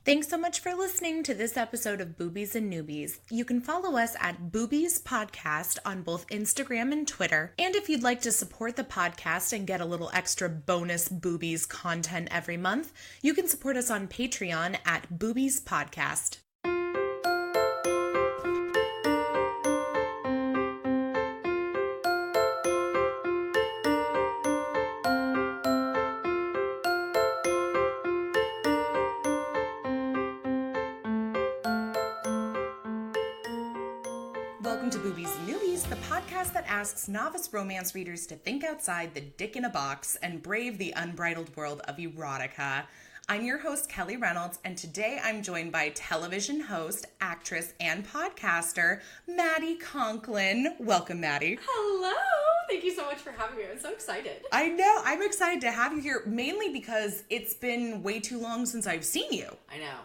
Thanks so much for listening to this episode of Boobies and Noobies. You can follow us at Boobies Podcast on both Instagram and Twitter. And if you'd like to support the podcast and get a little extra bonus Boobies content every month, you can support us on Patreon at Boobies Podcast. Welcome to Boobies and Noobies, the podcast that asks novice romance readers to think outside the dick in a box and brave the unbridled world of erotica. I'm your host, Kelly Reynolds, and today I'm joined by television host, actress, and podcaster, Maddie Conklin. Welcome, Maddie. Hello! Thank you so much for having me. I'm so excited. I know. I'm excited to have you here, mainly because it's been way too long since I've seen you. I know.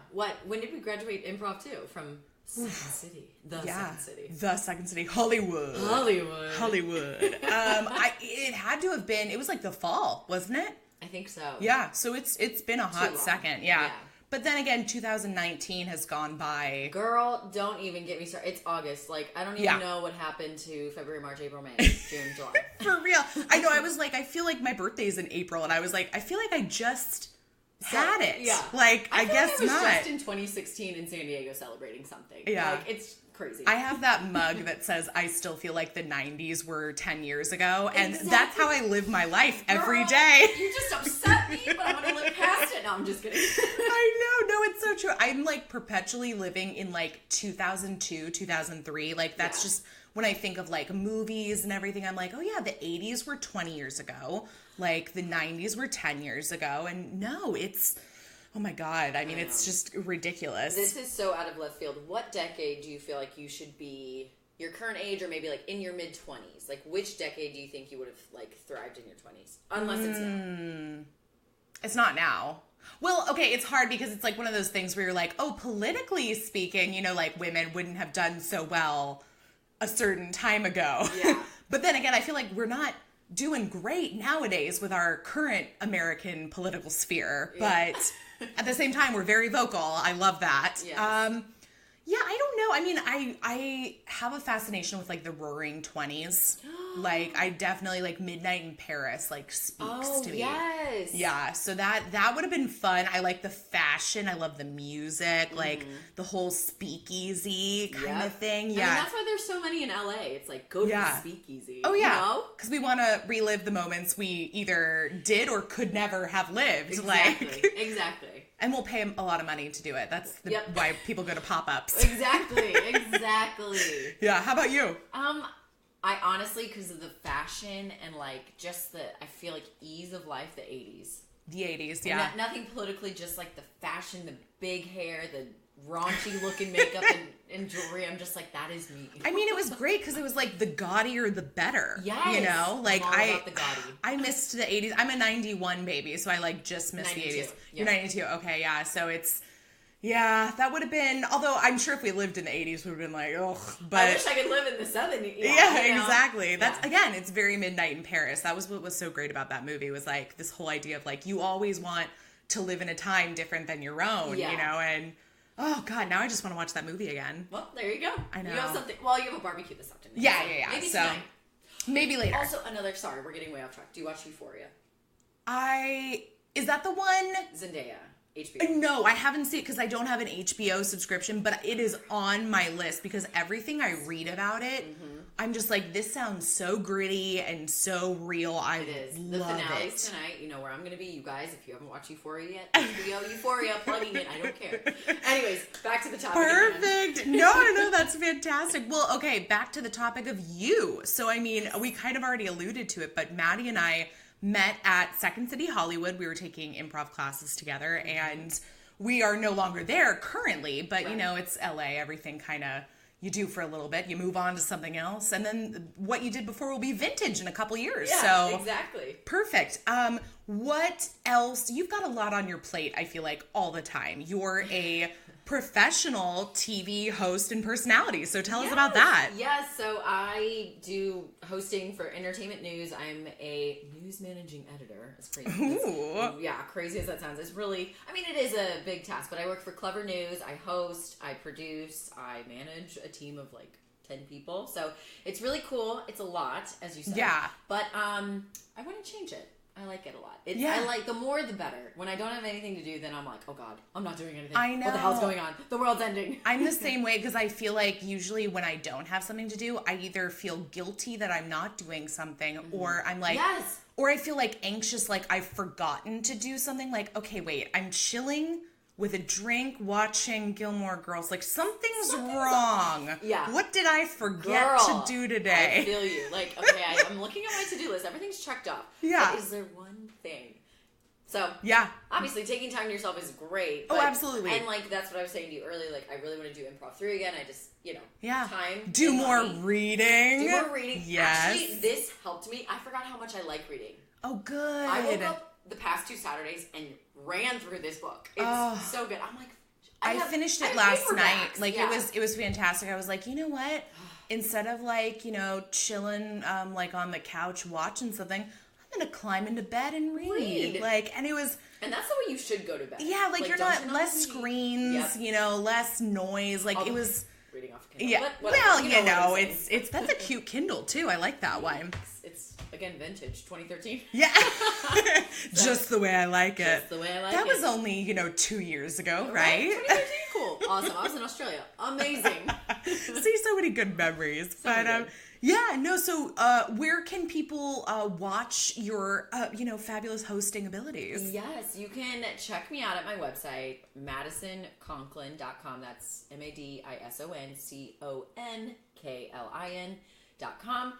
When did we graduate improv too? From Second City. Second City. The Second City. Hollywood. It had to have been, it was like the fall, wasn't it? I think so. Yeah, so it's been a hot second. Yeah. But then again, 2019 has gone by. Girl, don't even get me started. It's August. Like, I don't even know what happened to February, March, April, May, June, July. For real. I know, I was like, I feel like my birthday's in April, and I was like, I feel like I just had it. Yeah. Like, I guess like I was not. just in 2016 in San Diego celebrating something. Yeah. Like, it's crazy. I have that mug that says, I still feel like the 90s were 10 years ago, and Exactly. that's how I live my life every Girl, day. You just upset me, but I'm going to live past it. No, I'm just kidding. I know. No, it's so true. I'm like perpetually living in like 2002, 2003. Like that's just when I think of like movies and everything, I'm like, oh yeah, the 80s were 20 years ago. Like the 90s were 10 years ago. And no, it's, oh my God. I mean, it's just ridiculous. This is so out of left field. What decade do you feel like you should be, your current age, or maybe like in your mid-20s? Like which decade do you think you would have like thrived in your 20s? Unless it's now. It's not now. Well, okay, it's hard because it's like one of those things where you're like, oh, politically speaking, you know, like women wouldn't have done so well a certain time ago. Yeah. But then again, I feel like we're not doing great nowadays with our current American political sphere. Yeah. But at the same time, we're very vocal. I love that. Yes. Yeah, I don't know. I mean, I have a fascination with like the roaring 20s. Like I definitely like Midnight in Paris like speaks to me. Yes. Yeah, so that would have been fun. I like the fashion. I love the music, like the whole speakeasy kind of thing. Yeah. I mean, that's why there's so many in LA. It's like go to the speakeasy. Oh yeah. You know? Cuz we want to relive the moments we either did or could never have lived. Exactly. Exactly. And we'll pay a lot of money to do it. That's why people go to pop-ups. Exactly. Yeah. How about you? I honestly, because of the fashion and like just the, I feel like ease of life, the 80s. The 80s, yeah. Nothing politically, just like the fashion, the big hair, the raunchy looking makeup and jewelry. I'm just like, that is me. I mean, it was great because it was like the gaudier the better. Yes. You know? Like I'm all about the gaudy. I missed the 80s. I'm a 91 baby, so I like just missed 92. the 80s. Yeah. You're 92. Okay, yeah. So it's, yeah, that would have been, although I'm sure if we lived in the 80s, we would have been like, ugh. But I wish I could live in the 70s. Yeah, you know? Exactly. That's, again, it's very Midnight in Paris. That was what was so great about that movie, was like this whole idea of like, you always want to live in a time different than your own, you know? And, oh God, now I just want to watch that movie again. Well, there you go. I know. You have something, well, you have a barbecue this afternoon. Yeah. Maybe so, tonight. Maybe later. Also, sorry, we're getting way off track. Do you watch Euphoria? Is that the one? Zendaya. HBO. No, I haven't seen it because I don't have an HBO subscription, but it is on my list because everything I read about it, I'm just like, this sounds so gritty and so real. It is. The love finale's it. tonight. You know where I'm going to be. You guys, if you haven't watched Euphoria yet, HBO Euphoria, plugging it. I don't care. Anyways, back to the topic. Perfect. No, that's fantastic. Well, okay, back to the topic of you. So, I mean, we kind of already alluded to it, but Maddie and I met at Second City Hollywood. We were taking improv classes together, and we are no longer there currently, but you know, it's LA. Everything kind of, you do for a little bit, you move on to something else, and then what you did before will be vintage in a couple years. Yeah, so exactly. Perfect. What else? You've got a lot on your plate, I feel like, all the time. You're a professional TV host and personality. So tell us about that. Yes, so I do hosting for entertainment news. I'm a news managing editor. It's crazy. Ooh. Yeah, crazy as that sounds. It's really, I mean, it is a big task, but I work for Clever News. I host, I produce, I manage a team of like 10 people. So it's really cool. It's a lot, as you said. Yeah. But I want to change it. I like it a lot. I like the more the better. When I don't have anything to do, then I'm like, oh God, I'm not doing anything. I know. What the hell's going on? The world's ending. I'm the same way because I feel like usually when I don't have something to do, I either feel guilty that I'm not doing something or I'm like, yes. Or I feel like anxious, like I've forgotten to do something. Like, okay, wait, I'm chilling with a drink watching Gilmore Girls. Like something's wrong. Yeah. What did I forget to do today? I feel you. Like, okay, I'm looking at my to-do list. Everything's checked off. Yeah. But is there one thing? So, yeah. Obviously, taking time to yourself is great. Oh, absolutely. And, like, that's what I was saying to you earlier. Like, I really want to do Improv 3 again. I just, time. Do more reading. Do more reading. Yes. Actually, this helped me. I forgot how much I like reading. Oh, good. I woke up the past 2 Saturdays and ran through this book. It's so good. I'm like, I finished it last night. Like it was fantastic. I was like, you know what? Instead of like, chilling like on the couch watching something, I'm gonna climb into bed and read. Like, and it was. And that's the way you should go to bed. Yeah, like you're not less screens, less noise. Like it was. Reading off a Kindle. Yeah. Well, it's that's a cute Kindle too. I like that one. It's again vintage, 2013. Yeah. Just the way I like it. Just the way I like it. That was only 2 years ago, right? 2013, cool, awesome. I was in Australia, amazing. See, so many good memories. So good. So where can people watch your fabulous hosting abilities? Yes, you can check me out at my website, MaddieConklin.com. That's MaddieConklin.com.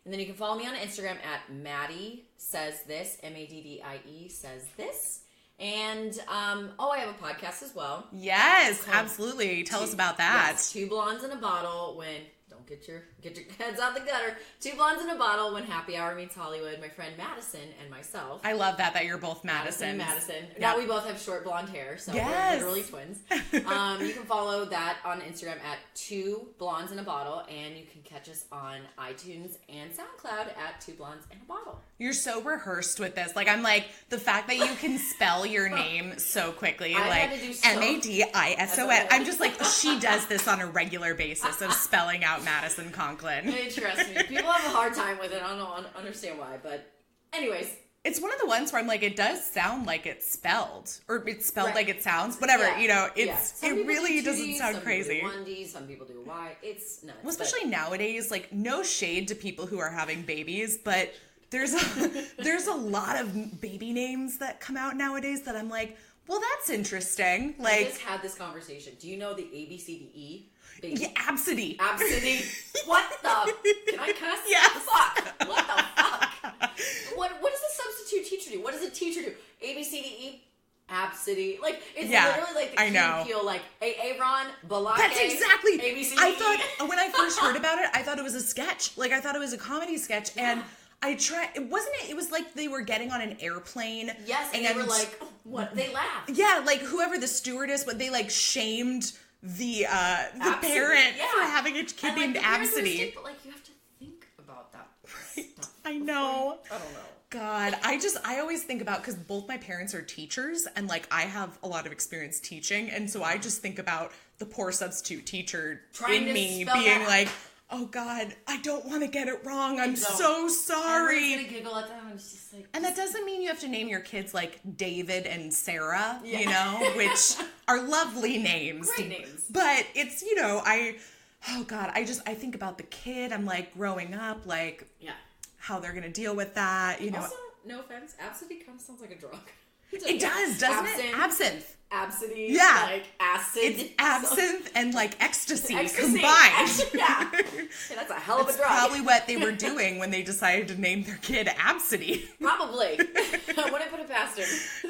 And then you can follow me on Instagram at Maddie Says This, MADDIE Says This. And I have a podcast as well. Yes, absolutely. Tell us about that. Yes, Two Blondes in a Bottle. Don't get your heads out the gutter. Two Blondes in a Bottle when Happy Hour meets Hollywood. My friend Madison and myself. I love that you're both Madison. Madison. Yep. Now we both have short blonde hair, so we're literally twins. You can follow that on Instagram at Two Blondes in a Bottle, and you can catch us on iTunes and SoundCloud at Two Blondes in a Bottle. You're so rehearsed with this. Like, I'm like, the fact that you can spell your name so quickly, like MADISON. I'm just like, she does this on a regular basis of spelling out Maddie Conklin. Trust me. People have a hard time with it. I don't understand why, but anyways. It's one of the ones where I'm like, it does sound like it's spelled, or it's spelled like it sounds. Whatever, it really doesn't sound crazy. Some people do 1D, some people do Y. It's nuts. Well, especially nowadays, like no shade to people who are having babies, but there's a lot of baby names that come out nowadays that I'm like, well, that's interesting. Like, I just had this conversation. Do you know the ABCDE? Yeah, absidy. What the? Can I cuss? Yes. Fuck. What the fuck? What does a substitute teacher do? What does a teacher do? ABCDE? Absidy. Like, it's literally like the Key and Peele, like, Aaron, Balake. That's exactly. ABCDE. I thought, when I first heard about it, I thought it was a sketch. Like, I thought it was a comedy sketch, and it was like they were getting on an airplane. Yes, and they were like, what? They laughed. Yeah, like whoever the stewardess, but they like shamed the parent for having a kid named Absidy. But like, you have to think about that stuff. I know. I don't know. God, I always think about, because both my parents are teachers, and like I have a lot of experience teaching, and so I just think about the poor substitute teacher in me being like, oh God, I don't want to get it wrong. I'm so sorry. I'm gonna giggle at them. It's just like, and that doesn't mean you have to name your kids like David and Sarah, which are lovely names. Great names. But it's, I think about the kid. I'm like growing up, like how they're gonna deal with that. Also, no offense, absidy kind of sounds like a drug. It does, doesn't it? Absinthe. Absidy, like acid. It's absinthe and like ecstasy combined. Yeah, that's a hell of a drug. That's probably what they were doing when they decided to name their kid Absidy. Probably. I wouldn't put it past her.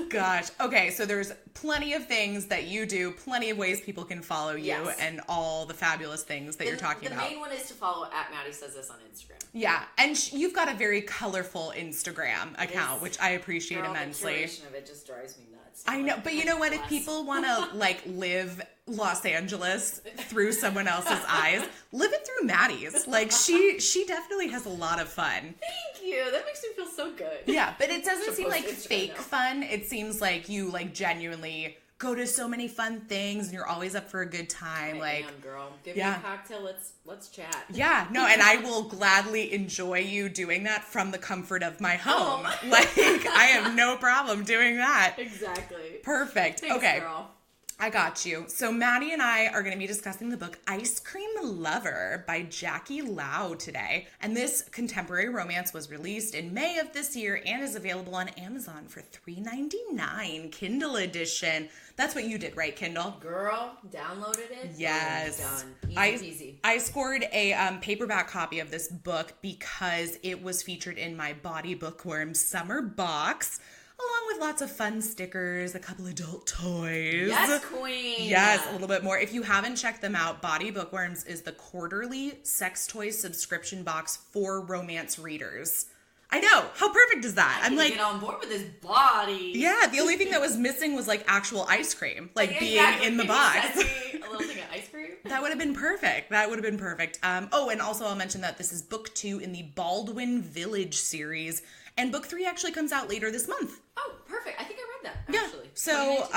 Gosh. Okay, so there's plenty of things that you do, plenty of ways people can follow you, and all the fabulous things that you're talking about. The main one is to follow at Maddie Says This on Instagram. Yeah, and you've got a very colorful Instagram account, which I appreciate immensely. The curation of it just drives me nuts. So I know, but you know what? If people want to like live Los Angeles through someone else's eyes, live it through Maddie's. Like she definitely has a lot of fun. Thank you. That makes me feel so good. Yeah, but it doesn't seem like fake fun. It seems like you like genuinely go to so many fun things and you're always up for a good time. I am, girl. Give me a cocktail. Let's chat. Yeah, no, and I will gladly enjoy you doing that from the comfort of my home. Like, I have no problem doing that. Exactly. Perfect. Thanks, okay. Girl. I got you. So Maddie and I are going to be discussing the book Ice Cream Lover by Jackie Lau today. And this contemporary romance was released in May of this year and is available on Amazon for $3.99, Kindle edition. That's what you did, right, Kindle? Girl, downloaded it. Yes. Done. Easy. I scored a paperback copy of this book because it was featured in my Body Bookworm summer box, along with lots of fun stickers, a couple adult toys. Yes, queen. Yes, a little bit more. If you haven't checked them out, Body Bookworms is the quarterly sex toy subscription box for romance readers. I know. How perfect is that? I'm like, get on board with this body. Yeah, the only thing that was missing was like actual ice cream, like being in the box. A little thing of ice cream. That would have been perfect. Oh, and also I'll mention that this is book 2 in the Baldwin Village series, and book 3 actually comes out later this month. Oh, perfect. I think I read that, actually. Yeah. So,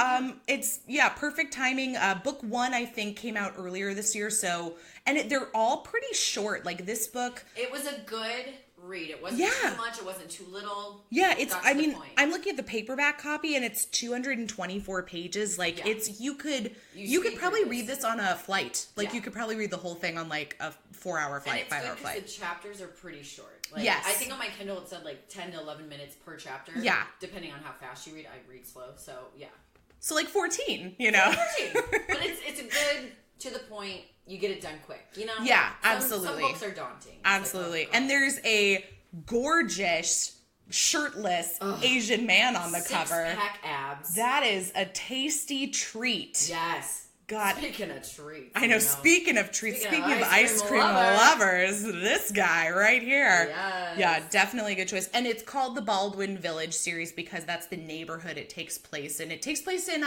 it's, perfect timing. Book 1, I think, came out earlier this year, so, and they're all pretty short. Like, this book... It was a good read. It wasn't too much, it wasn't too little. Yeah, I'm looking at the paperback copy, and it's 224 pages. Like, you could probably read this on a flight. Like, you could probably read the whole thing on, like, a 4-hour flight, 5-hour flight. The chapters are pretty short. Like, yes. I think on my Kindle it said like 10 to 11 minutes per chapter. Yeah. Depending on how fast you read. I read slow, so yeah. So like 14, you know? 14. But it's a good, to the point, you get it done quick, you know? Yeah, absolutely. Some books are daunting. Absolutely. Like, and there's a gorgeous, shirtless Asian man on the cover. Six-pack abs. That is a tasty treat. Yes. God. Speaking of treats. I know, speaking of treats, speaking of ice cream lovers, this guy right here. Yes. Yeah, definitely a good choice. And it's called the Baldwin Village series because that's the neighborhood it takes place in. It takes place in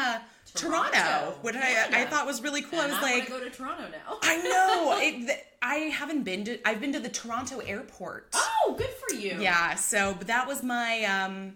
Toronto, which I thought was really cool. And I was like, like, I want to go to Toronto now. I know. I've been to the Toronto airport. Oh, good for you. Yeah, so that was my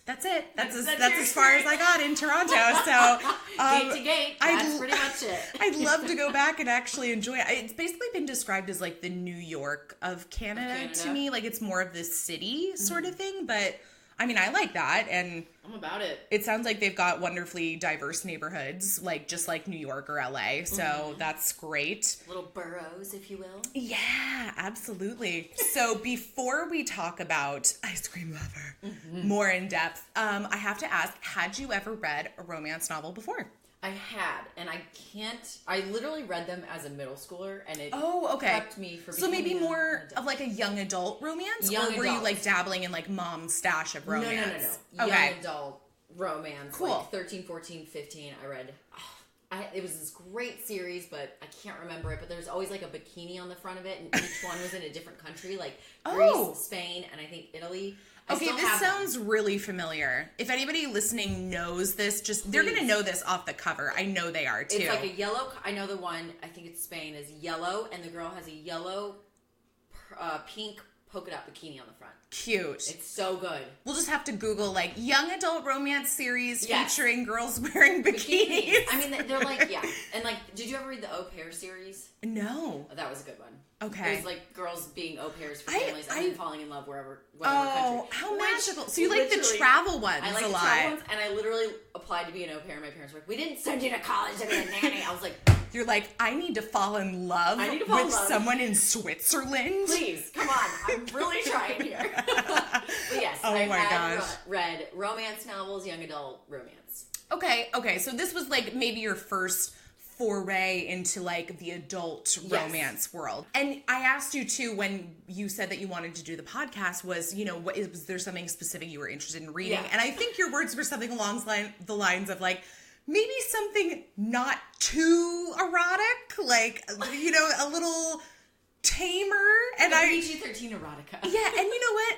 that's it. That's as far as I got in Toronto. So gate to gate. That's pretty much it. I'd love to go back and actually enjoy it. It's basically been described as like the New York of Canada to me. Like it's more of this city sort of thing. But I mean, I like that, and I'm about it. It sounds like they've got wonderfully diverse neighborhoods, like just like New York or LA. So that's great. Little boroughs, if you will. Yeah, absolutely. So before we talk about Ice Cream Lover more in depth, I have to ask, had you ever read a romance novel before? I had, and I literally read them as a middle schooler, and it kept me from So maybe more of like a young adult romance? Or were you like dabbling in like mom's stash of romance? No. Young adult romance. Cool. Like 13, 14, 15, I read. It was this great series, but I can't remember it, but there's always like a bikini on the front of it, and each one was in a different country, like Greece, Spain, and I think Italy. Okay, this sounds really familiar. If anybody listening knows this, they're going to know this off the cover. I know they are, too. It's like a yellow, I know the one, I think it's Spain, is yellow, and the girl has a yellow, pink polka dot bikini on the front. Cute. It's so good. We'll just have to Google, like, young adult romance series featuring girls wearing bikinis. I mean, they're like, And, like, did you ever read the Au Pair series? No. Oh, that was a good one. Okay. It was like girls being au pairs for families and then falling in love whatever country. How magical. So you like the travel ones I like a the lot. travel ones, and I literally applied to be an au pair, and my parents were like, we didn't send you to college to be a nanny. I was like... You're like, I need to fall in love with someone in Switzerland? Please, come on. I'm really trying here. But yes, I had read romance novels, young adult romance. Okay. So this was like maybe your first foray into like the adult romance world. And I asked you too, when you said that you wanted to do the podcast, was, was there something specific you were interested in reading? And I think your words were something along the lines of like, maybe something not too erotic, like, a little tamer, and PG-13 erotica. Yeah, and you know what?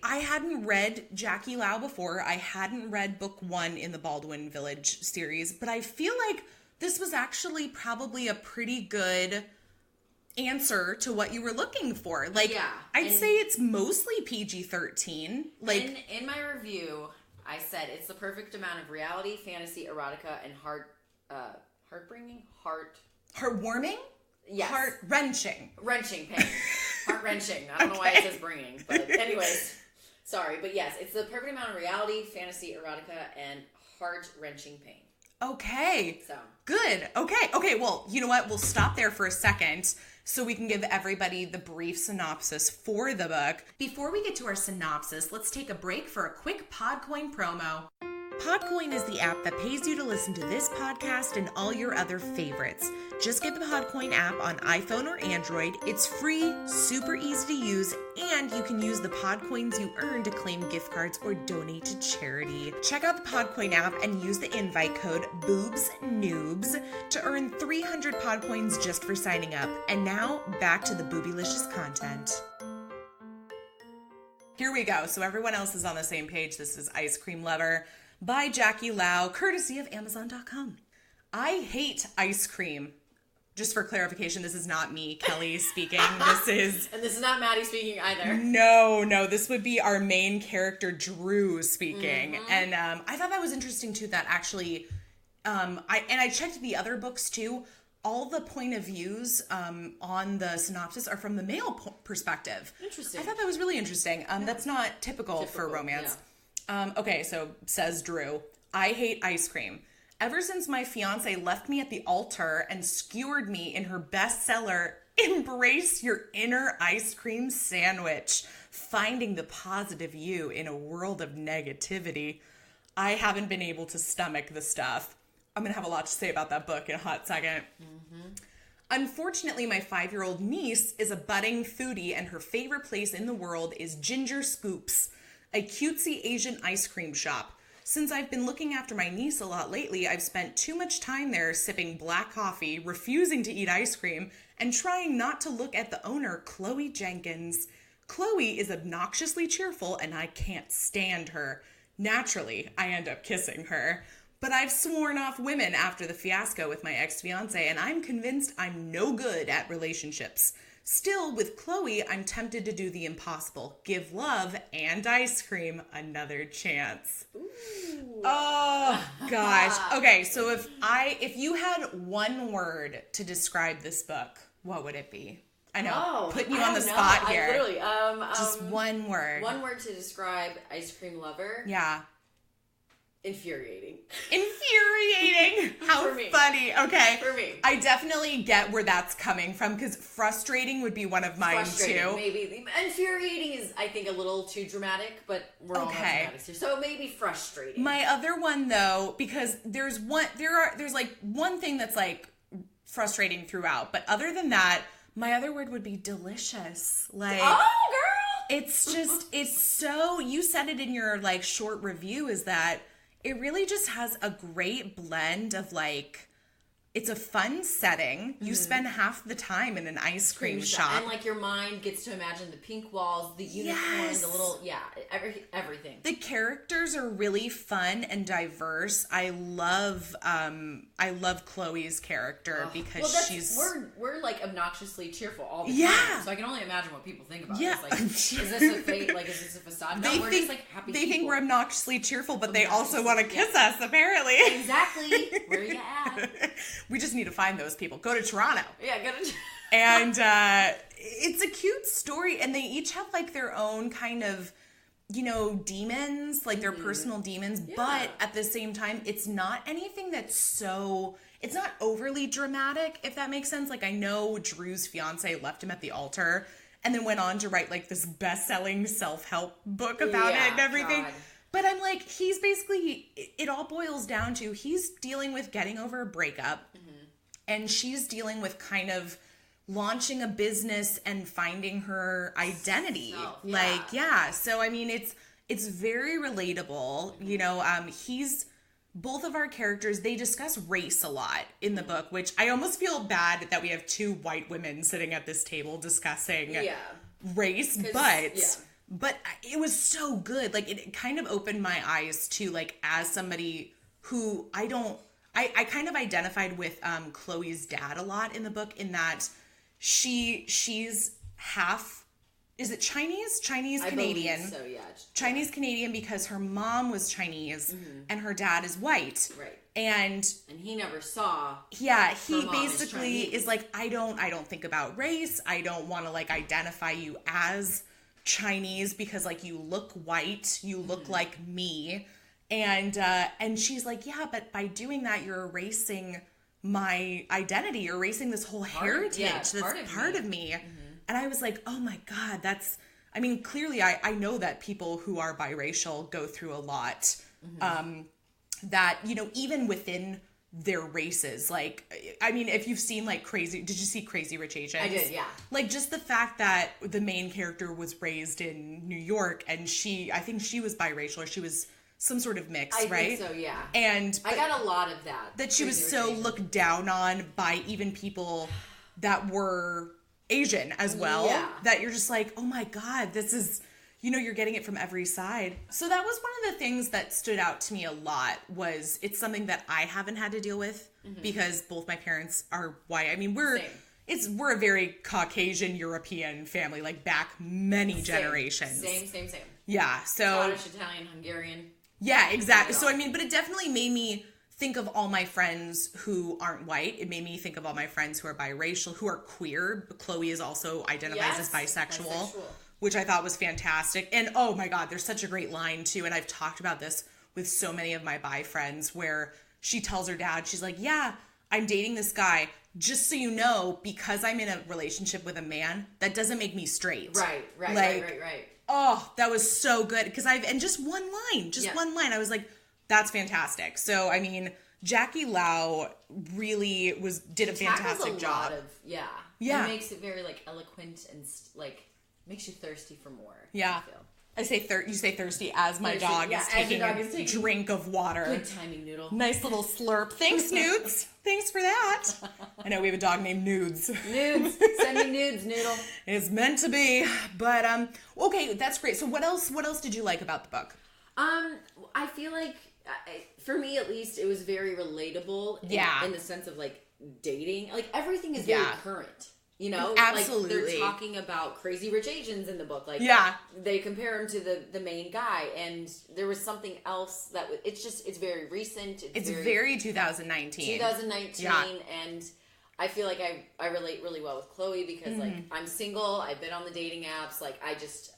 I hadn't read Jackie Lau before. I hadn't read book 1 in the Baldwin Village series, but I feel like this was actually probably a pretty good answer to what you were looking for. Like, yeah, I'd say it's mostly PG-13. Like, in my review, I said it's the perfect amount of reality, fantasy, erotica, and heartwarming. Yes. Heart-wrenching. Wrenching pain. Heart-wrenching. I don't know why it says bringing. But anyways, sorry. But yes, it's the perfect amount of reality, fantasy, erotica, and heart-wrenching pain. Okay. So. Good. Okay, well, you know what? We'll stop there for a second so we can give everybody the brief synopsis for the book. Before we get to our synopsis, let's take a break for a quick Podcoin promo. Podcoin is the app that pays you to listen to this podcast and all your other favorites. Just get the Podcoin app on iPhone or Android. It's free, super easy to use, and you can use the Podcoins you earn to claim gift cards or donate to charity. Check out the Podcoin app and use the invite code BoobsNoobs to earn 300 Podcoins just for signing up. And now, back to the boobylicious content. Here we go. So everyone else is on the same page. This is Ice Cream Lover by Jackie Lau, courtesy of Amazon.com. I hate ice cream. Just for clarification, this is not me, Kelly, speaking. And this is not Maddie speaking either. No, this would be our main character, Drew, speaking. Mm-hmm. And I thought that was interesting, too, that actually, I checked the other books, too. All the point of views on the synopsis are from the male perspective. Interesting. I thought that was really interesting. That's not typical for romance. Yeah. Okay, so says Drew, I hate ice cream. Ever since my fiancé left me at the altar and skewered me in her bestseller, Embrace Your Inner Ice Cream Sandwich, Finding the Positive You in a World of Negativity, I haven't been able to stomach the stuff. I'm going to have a lot to say about that book in a hot second. Mm-hmm. Unfortunately, my 5-year-old niece is a budding foodie and her favorite place in the world is Ginger Scoops, a cutesy Asian ice cream shop. Since I've been looking after my niece a lot lately, I've spent too much time there sipping black coffee, refusing to eat ice cream, and trying not to look at the owner, Chloe Jenkins. Chloe is obnoxiously cheerful, and I can't stand her. Naturally, I end up kissing her. But I've sworn off women after the fiasco with my ex-fiancée, and I'm convinced I'm no good at relationships. Still, with Chloe, I'm tempted to do the impossible. Give love and ice cream another chance. Ooh. Oh, gosh. Okay, so if you had one word to describe this book, what would it be? I know, putting you on the spot here. Literally, just one word. One word to describe Ice Cream Lover. Yeah. Infuriating. How funny. Okay. For me. I definitely get where that's coming from because frustrating would be one of mine too. Maybe. Infuriating is, I think, a little too dramatic, but we're all not dramatics here. So maybe frustrating. My other one though, because there's like one thing that's like frustrating throughout, but other than that, my other word would be delicious. Like, oh, girl! It's just, it's so, you said it in your like short review, is that it really just has a great blend of like, it's a fun setting. You spend half the time in an ice cream shop. And like your mind gets to imagine the pink walls, the unicorn, the little, everything. The characters are really fun and diverse. I love Chloe's character because she's... We're like obnoxiously cheerful all the time. So I can only imagine what people think about us. Like, is this a fake, like, is this a facade? No, we're just like happy They think we're obnoxiously cheerful, but they also want to kiss us, apparently. Exactly. Where you at? We just need to find those people. Go to Toronto. Yeah, go to And it's a cute story. And they each have like their own kind of, demons, like their personal demons. Yeah. But at the same time, it's not anything that's so... It's not overly dramatic, if that makes sense. Like, I know Drew's fiance left him at the altar and then went on to write like this best-selling self-help book about it and everything. God. But I'm like, he's basically, it all boils down to he's dealing with getting over a breakup and she's dealing with kind of launching a business and finding her identity. So I mean, it's very relatable. He's both of our characters, they discuss race a lot in the book, which I almost feel bad that we have two white women sitting at this table discussing race, but it was so good. Like, it kind of opened my eyes to, like, as somebody who I kind of identified with Chloe's dad a lot in the book, in that she's half, is it Chinese Canadian? I believe so, yeah. Chinese Canadian, because her mom was Chinese and her dad is white. Right. And he never saw. Yeah, he basically is like, I don't think about race. I don't want to, like, identify you as Chinese because, like, you look white, you look like me. And she's like, yeah, but by doing that, you're erasing my identity. You're erasing this whole heritage that's part of me. Mm-hmm. And I was like, oh my God, I mean, clearly I know that people who are biracial go through a lot, that, you know, even within their races, like, I mean, if you've seen, like, did you see Crazy Rich Asians? I did, yeah. Like, just the fact that the main character was raised in New York, and I think she was biracial, or she was some sort of mix, right? I think so, yeah. And I got a lot of that. That she was so looked down on by even people that were Asian as well. Yeah. That you're just like, oh my God, this is, you know, you're getting it from every side. So that was one of the things that stood out to me a lot. Was it's something that I haven't had to deal with because both my parents are white. I mean, we're a very Caucasian European family, like, back many generations. Same. Yeah, so Scottish, Italian, Hungarian. Yeah, exactly. So I mean, but it definitely made me think of all my friends who aren't white. It made me think of all my friends who are biracial, who are queer. Chloe is also identifies as bisexual, which I thought was fantastic. And oh my God, there's such a great line too. And I've talked about this with so many of my bi friends, where she tells her dad, she's like, yeah, I'm dating this guy. Just so you know, because I'm in a relationship with a man, that doesn't make me straight. Right. Oh, that was so good. Because just one line, I was like, that's fantastic. So, I mean, Jackie Lau really did a fantastic job. Yeah. It makes it very, like, eloquent and, like, makes you thirsty for more. Yeah. I say you say thirsty as my dog is taking a drink of water. Good timing, Noodle. Nice little slurp. Thanks, Nudes. Thanks for that. I know we have a dog named Nudes. Nudes. Send me nudes, Noodle. It's meant to be. But okay, that's great. So what else did you like about the book? I feel like for me at least, it was very relatable. In the sense of, like, dating. Like, everything is very current. You know, absolutely. Like, they're talking about Crazy Rich Asians in the book. Like, they compare him to the main guy, and there was something else that it's very recent. It's very 2019. 2019, and I feel like I relate really well with Chloe because like, I'm single. I've been on the dating apps. Like,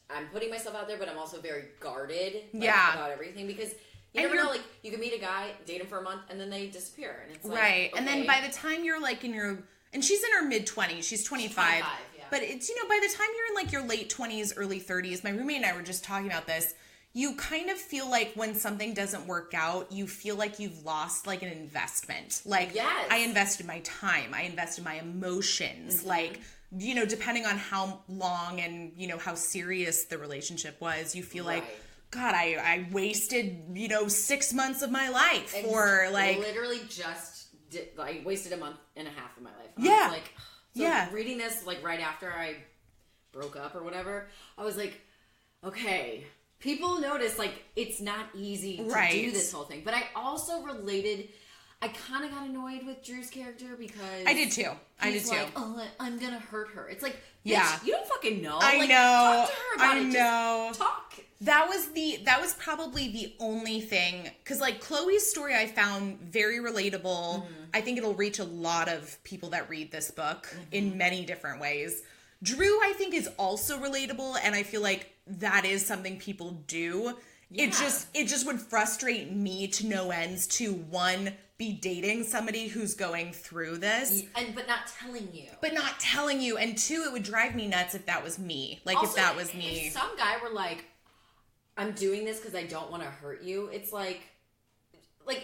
I'm putting myself out there, but I'm also very guarded about everything because. You never know, like, you can meet a guy, date him for a month, and then they disappear. And it's like, right. Okay. And then by the time you're, like, and she's in her mid-20s. She's 25. But it's, you know, by the time you're in, like, your late 20s, early 30s, my roommate and I were just talking about this, you kind of feel like when something doesn't work out, you feel like you've lost, like, an investment. Like, I invested my time. I invested my emotions. Like, you know, depending on how long and, you know, how serious the relationship was, you feel like, God, I wasted, you know, 6 months of my life for, like... Literally I wasted a month and a half of my life. And I was like... So reading this, like, right after I broke up or whatever, I was like, okay, people notice, like, it's not easy to do this whole thing. But I also related... I kind of got annoyed with Drew's character because... I did too. He's like, oh, I'm going to hurt her. It's like, bitch, you don't fucking know. I like, know. Talk to her about it. Just talk. That was probably the only thing, because like Chloe's story I found very relatable. I think it'll reach a lot of people that read this book in many different ways. Drew, I think, is also relatable, and I feel like that is something people do. Yeah. It just would frustrate me to no ends to, one, be dating somebody who's going through this. But not telling you. And two, it would drive me nuts if that was me. Like, also, if that was me. If some guy were like, I'm doing this because I don't want to hurt you, it's like,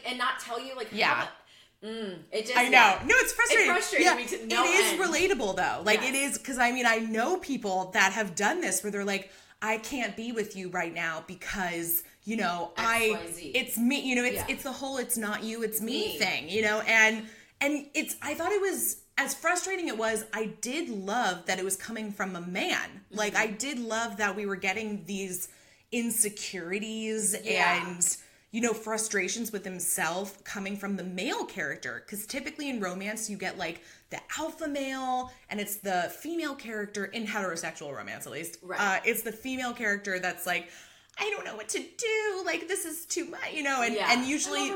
and not tell you, like, it just... I know. No, it's frustrating. It frustrated me to no end. It is relatable, though. Like, it is, because, I mean, I know people that have done this where they're like, I can't be with you right now because you know, XYZ. it's me, you know, it's the whole, it's not you, it's me thing, you know, and I thought it was, as frustrating it was, I did love that it was coming from a man. Like, I did love that we were getting these insecurities and, you know, frustrations with himself coming from the male character. Because typically in romance, you get, like, the alpha male, and it's the female character, in heterosexual romance at least. Right. It's the female character that's like, I don't know what to do. Like, this is too much, you know, and usually...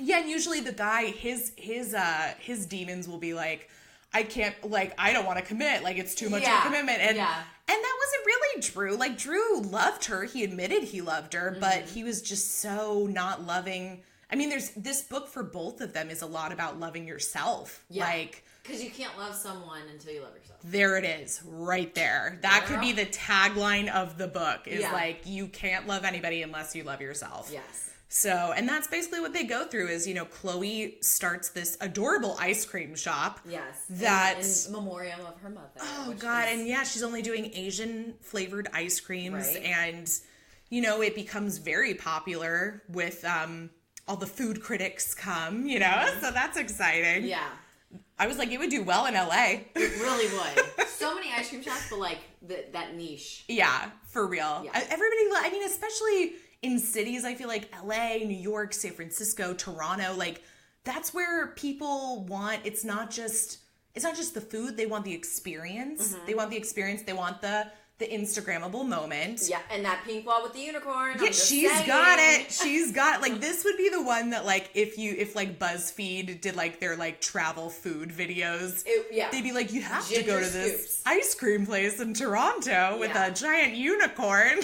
Yeah, and usually the guy, his demons will be like, I don't want to commit. Like, it's too much of a commitment. And that wasn't really Drew. Like, Drew loved her. He admitted he loved her, but he was just so not loving. I mean, there's this book for both of them is a lot about loving yourself. Yeah. Like, because you can't love someone until you love yourself. There it is, right there. That could be the tagline of the book is like, you can't love anybody unless you love yourself. Yes. So, and that's basically what they go through is, you know, Chloe starts this adorable ice cream shop. Yes. That in memoriam of her mother. Oh, God. And she's only doing Asian flavored ice creams. Right. And, you know, it becomes very popular with all the food critics come, you know, so that's exciting. Yeah. I was like, it would do well in LA. It really would. So many ice cream shops, but like that niche. Yeah, for real. Yeah. Everybody, I mean, especially in cities, I feel like LA, New York, San Francisco, Toronto, like that's where people want, it's not just the food, they want the experience. They want the experience, they want the Instagrammable moment. Yeah, and that pink wall with the unicorn. Yeah, she's got it. She's got it. Like, this would be the one that, like, if like BuzzFeed did like their like travel food videos, they'd be like, you have to go to this ice cream place in Toronto with a giant unicorn.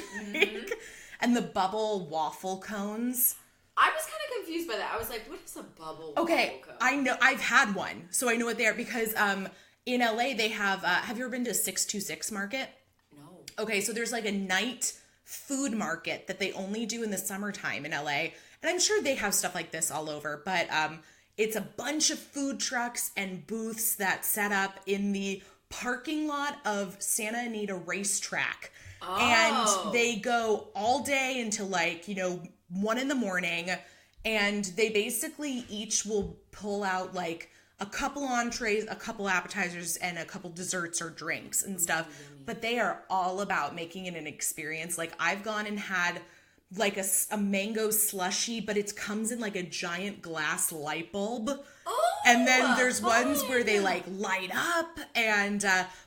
And the bubble waffle cones. I was kind of confused by that. I was like, what is a bubble waffle cone? I know. I've had one, so I know what they are because in LA they have you ever been to 626 Market? No. Okay, so there's like a night food market that they only do in the summertime in LA. And I'm sure they have stuff like this all over, but it's a bunch of food trucks and booths that set up in the parking lot of Santa Anita Racetrack. Oh. And they go all day until like, 1 a.m. And they basically each will pull out like a couple entrees, a couple appetizers, and a couple desserts or drinks and stuff. But they are all about making it an experience. Like, I've gone and had like a mango slushie, but it comes in like a giant glass light bulb. Oh, and then there's ones where they like light up. And,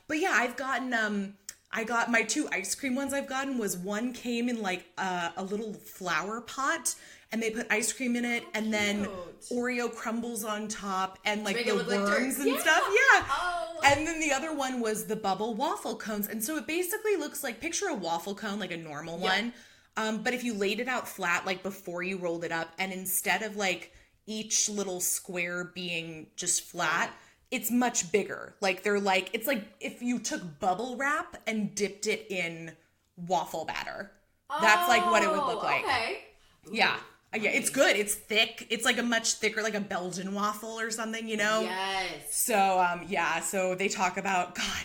but yeah, I've gotten, I got my 2 ice cream ones I've gotten was one came in like a little flower pot and they put ice cream in it and then Oreo crumbles on top and like the worms and stuff. Yeah. Oh. And then the other one was the bubble waffle cones. And so it basically looks like, picture a waffle cone, like a normal one. But if you laid it out flat, like before you rolled it up, and instead of like each little square being just flat, it's much bigger. Like they're like, it's like if you took bubble wrap and dipped it in waffle batter. That's like what it would look like. Okay. Yeah. Yeah, it's good. It's thick. It's like a much thicker, like a Belgian waffle or something, Yes. So, so they talk about, God,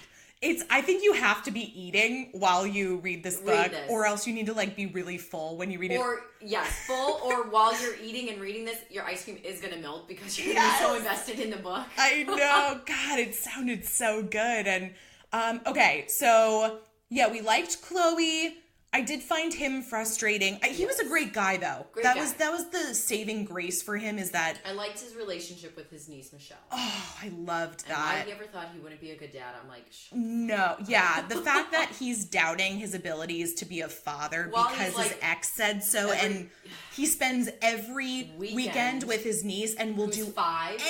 I think you have to be eating while you read this book, or else you need to like be really full when you read it. Or, full, or while you're eating and reading this, your ice cream is going to melt because you're going to be so invested in the book. I know. God, it sounded so good. And, okay, so, yeah, we liked Chloe. I did find him frustrating. He was a great guy, though. That was the saving grace for him, is that I liked his relationship with his niece Michelle. Oh, I loved that. And I never thought he wouldn't be a good dad. I'm like, no, yeah, the fact that he's doubting his abilities to be a father because his ex said so, and he spends every weekend with his niece and will do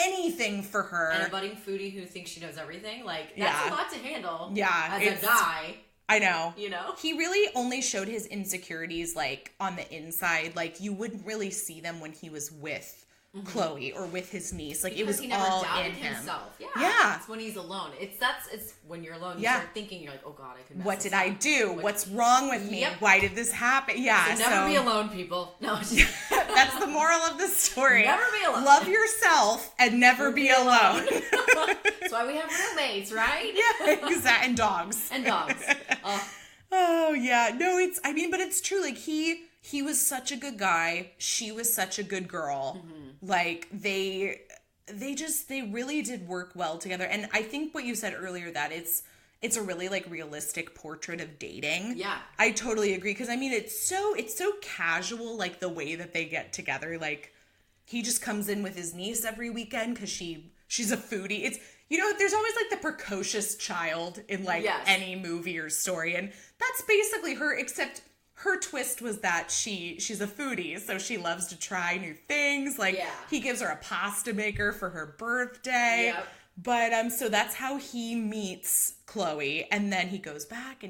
anything for her. And a budding foodie who thinks she knows everything. Like, that's a lot to handle. Yeah, as a guy. I know. He really only showed his insecurities, like, on the inside. Like, you wouldn't really see them when he was with Chloe or with his niece. Like, because it was all in him. Himself. Yeah. It's when he's alone. It's when you're alone, you start thinking, you're like, oh, God, I could mess What did I do? What's wrong with me? Why did this happen? Yeah. So never be alone, people. No. That's the moral of the story. Never be alone. Love yourself and never be alone. That's why we have roommates, right? Yeah, exactly. And dogs. And dogs. Oh, yeah. No, but it's true. Like, he was such a good guy. She was such a good girl. Like, they really did work well together. And I think what you said earlier, that it's a really, like, realistic portrait of dating. Yeah. I totally agree. Because, I mean, it's so casual, like, the way that they get together. Like, he just comes in with his niece every weekend because she's a foodie. It's, you know, there's always, like, the precocious child in, like, any movie or story. And that's basically her, except her twist was that she's a foodie, so she loves to try new things. Like, he gives her a pasta maker for her birthday. Yep. But, so that's how he meets Chloe. And then he goes back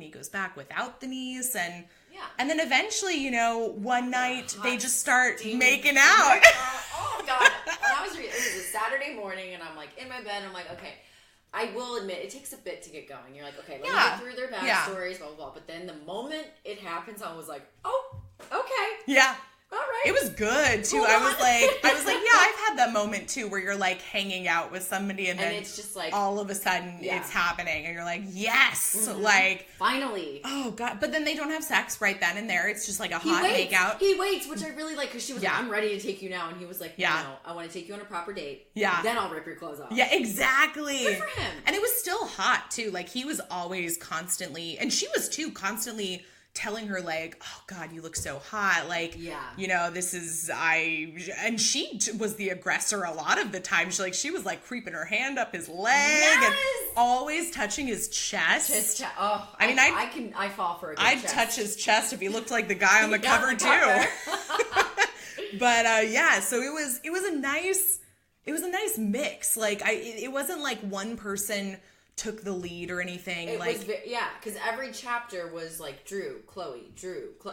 without the niece. And then eventually, you know, one night they just start making out. Oh, God. When I was reading, it was a Saturday morning, and I'm, like, in my bed, I'm like, okay. I will admit, it takes a bit to get going. You're like, okay, let me get through their backstories, blah, blah, blah. But then the moment it happens, I was like, oh, okay. Yeah. All right. It was good, too. I was like, yeah, I've had that moment, too, where you're, like, hanging out with somebody, and then it's just like, all of a sudden it's happening, and you're like, yes! Like, finally. Oh, God. But then they don't have sex right then and there. It's just, like, a hot makeout. He waits, which I really like, because she was like, I'm ready to take you now. And he was like, no, I want to take you on a proper date. Yeah. Then I'll rip your clothes off. Yeah, exactly. Good for him. And it was still hot, too. Like, he was always constantly, and she was, too, constantly telling her, like, oh, God, you look so hot. Like, you know, this is, and she was the aggressor a lot of the time. She was, like, creeping her hand up his leg and always touching his chest. Oh, I mean, I fall for a good I'd chest. touch his chest if he looked like the guy on the cover, too. But, so it was a nice mix. Like, it wasn't like one person took the lead or anything. It like, was, because every chapter was like Drew, Chloe,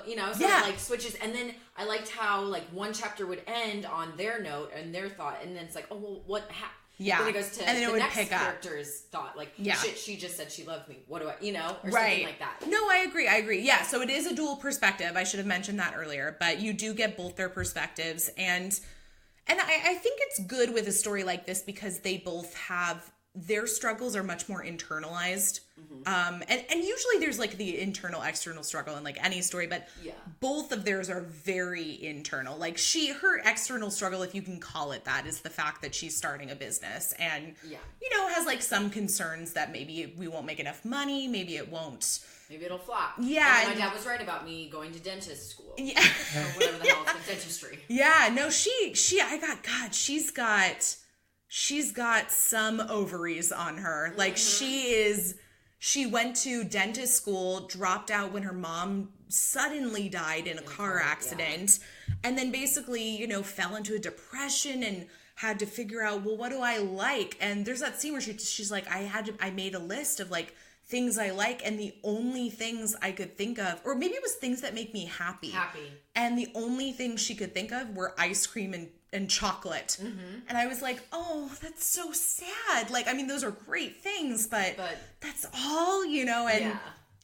you know, so it like switches. And then I liked how like one chapter would end on their note and their thought, and then it's like, oh, well, what happened? Then it goes to and then the next character's thought, like, shit, she just said she loved me. What do I, you know, or something like that. No, I agree. Yeah, so it is a dual perspective. I should have mentioned that earlier, but you do get both their perspectives, and I think it's good with a story like this because they both have, their struggles are much more internalized. And usually there's like the internal external struggle in like any story, but both of theirs are very internal. Like her external struggle, if you can call it that, is the fact that she's starting a business and you know, has like some concerns that maybe we won't make enough money, maybe it won't, maybe it'll flop. Yeah. And my dad was right about me going to dentist school. Yeah. Or whatever the hell it's dentistry. Yeah, no, she's got some ovaries on her. Like she went to dentist school, dropped out when her mom suddenly died in a car accident, and then basically, you know, fell into a depression and had to figure out, well, what do I like? And there's that scene where she's like, I made a list of like things I like, and the only things I could think of, or maybe it was things that make me happy. And the only things she could think of were ice cream and chocolate. And I was like, oh, that's so sad. Like, I mean, those are great things, but that's all, you know,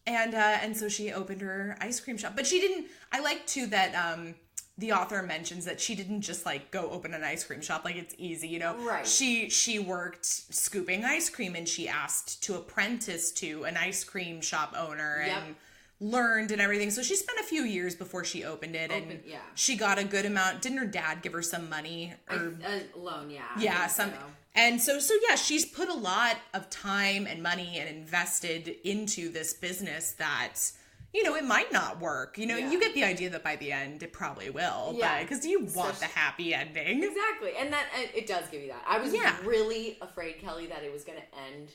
and so she opened her ice cream shop. But she didn't, I like too that the author mentions that she didn't just like go open an ice cream shop like it's easy, you know. Right. She worked scooping ice cream, and she asked to apprentice to an ice cream shop owner and learned and everything. So she spent a few years before she opened it, and she got a good amount. Didn't her dad give her some money or a loan? And so she's put a lot of time and money and invested into this business that, you know, it might not work. You know, you get the idea that by the end it probably will, because you want the happy ending. Exactly, and that it does give you that. I was really afraid, Kelly, that it was going to end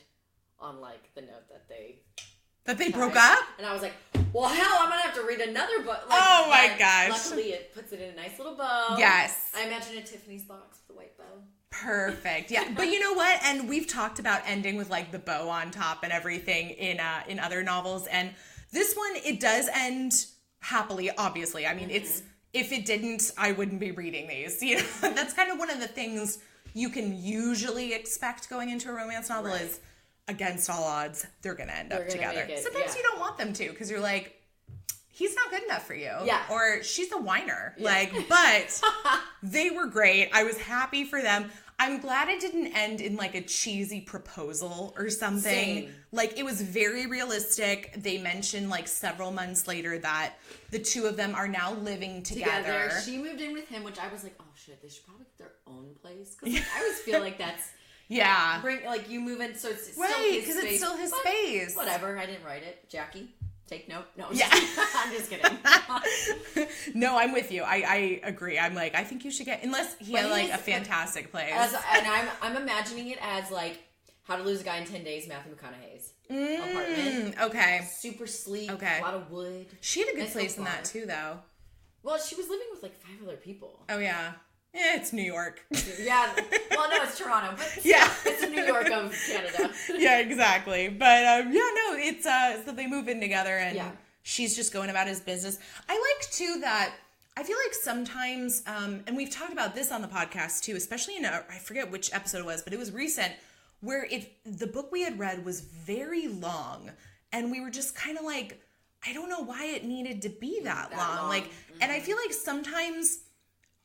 on like the note that they broke up? And I was like, well, hell, I'm going to have to read another book. Like, oh, my gosh. Luckily, it puts it in a nice little bow. Yes. I imagine a Tiffany's box with a white bow. Perfect. Yeah. But you know what? And we've talked about ending with, like, the bow on top and everything in other novels. And this one, it does end happily, obviously. I mean, it's, if it didn't, I wouldn't be reading these. You know, that's kind of one of the things you can usually expect going into a romance novel is, against all odds, they're going to end up together. Sometimes you don't want them to, because you're like, he's not good enough for you. Yeah. Or she's a whiner. Yeah. Like, but they were great. I was happy for them. I'm glad it didn't end in like a cheesy proposal or something. Same. Like it was very realistic. They mentioned like several months later that the two of them are now living together. She moved in with him, which I was like, oh shit, they should probably get their own place. Because like, I always feel like that's like you move in, so it's still his space. Because it's still his space. Whatever, I didn't write it. Jackie, take note. No, I'm just kidding. No, I'm with you. I agree. I'm like, I think you should get, unless he had like a fantastic place. And I'm imagining it as like How to Lose a Guy in 10 Days, Matthew McConaughey's apartment. Okay. Super sleek. Okay. A lot of wood. She had a good place in that too, though. Well, she was living with like 5 other people. Oh yeah. Yeah, it's New York. Yeah. Well, no, it's Toronto, but it's New York of Canada. Yeah, exactly. But it's so they move in together and she's just going about his business. I like too that I feel like sometimes, and we've talked about this on the podcast too, especially in I forget which episode it was, but it was recent, where the book we had read was very long, and we were just kind of like, I don't know why it needed to be that long. Like, and I feel like sometimes.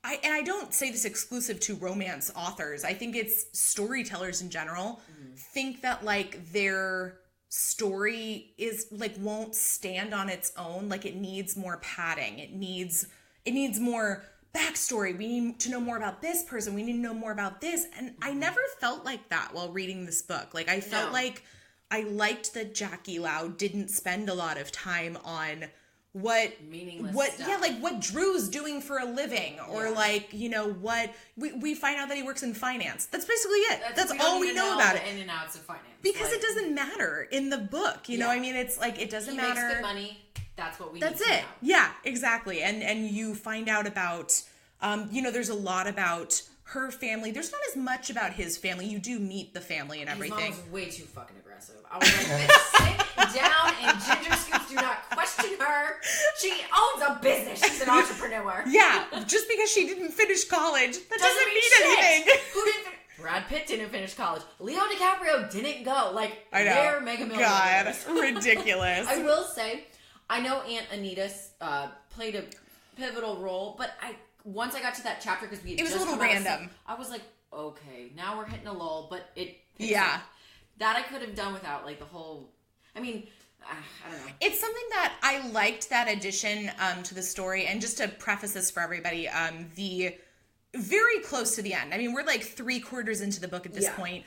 I don't say this exclusive to romance authors. I think it's storytellers in general think that like their story is like won't stand on its own. Like it needs more padding. It needs more backstory. We need to know more about this person. We need to know more about this. And I never felt like that while reading this book. Like I felt like I liked that Jackie Lau didn't spend a lot of time on what stuff. Like what Drew's doing for a living, or like, you know, what we find out that he works in finance. That's basically it. That's all we know about it. The in and outs of finance. Because it doesn't matter in the book. You know, I mean, it's like it doesn't matter. He makes good money. That's what we need to know. That's it. Yeah, exactly. And you find out about there's a lot about her family. There's not as much about his family. You do meet the family and everything. His mom's way too fucking aggressive. I was like, bitch, sit down and ginger scoops. Do not question her. She owns a business. She's an entrepreneur. Yeah, just because she didn't finish college, that doesn't mean anything. Who didn't finish? Brad Pitt didn't finish college. Leo DiCaprio didn't go. Like, they're mega millionaires. God, ridiculous. I will say, I know Aunt Anita played a pivotal role, but once I got to that chapter, because it was a little random. I was like, okay, now we're hitting a lull, but it picks up. That I could have done without, like, the whole, I mean, I don't know. It's something that I liked, that addition to the story, and just to preface this for everybody, the very close to the end, I mean, we're like 3/4 into the book at this point,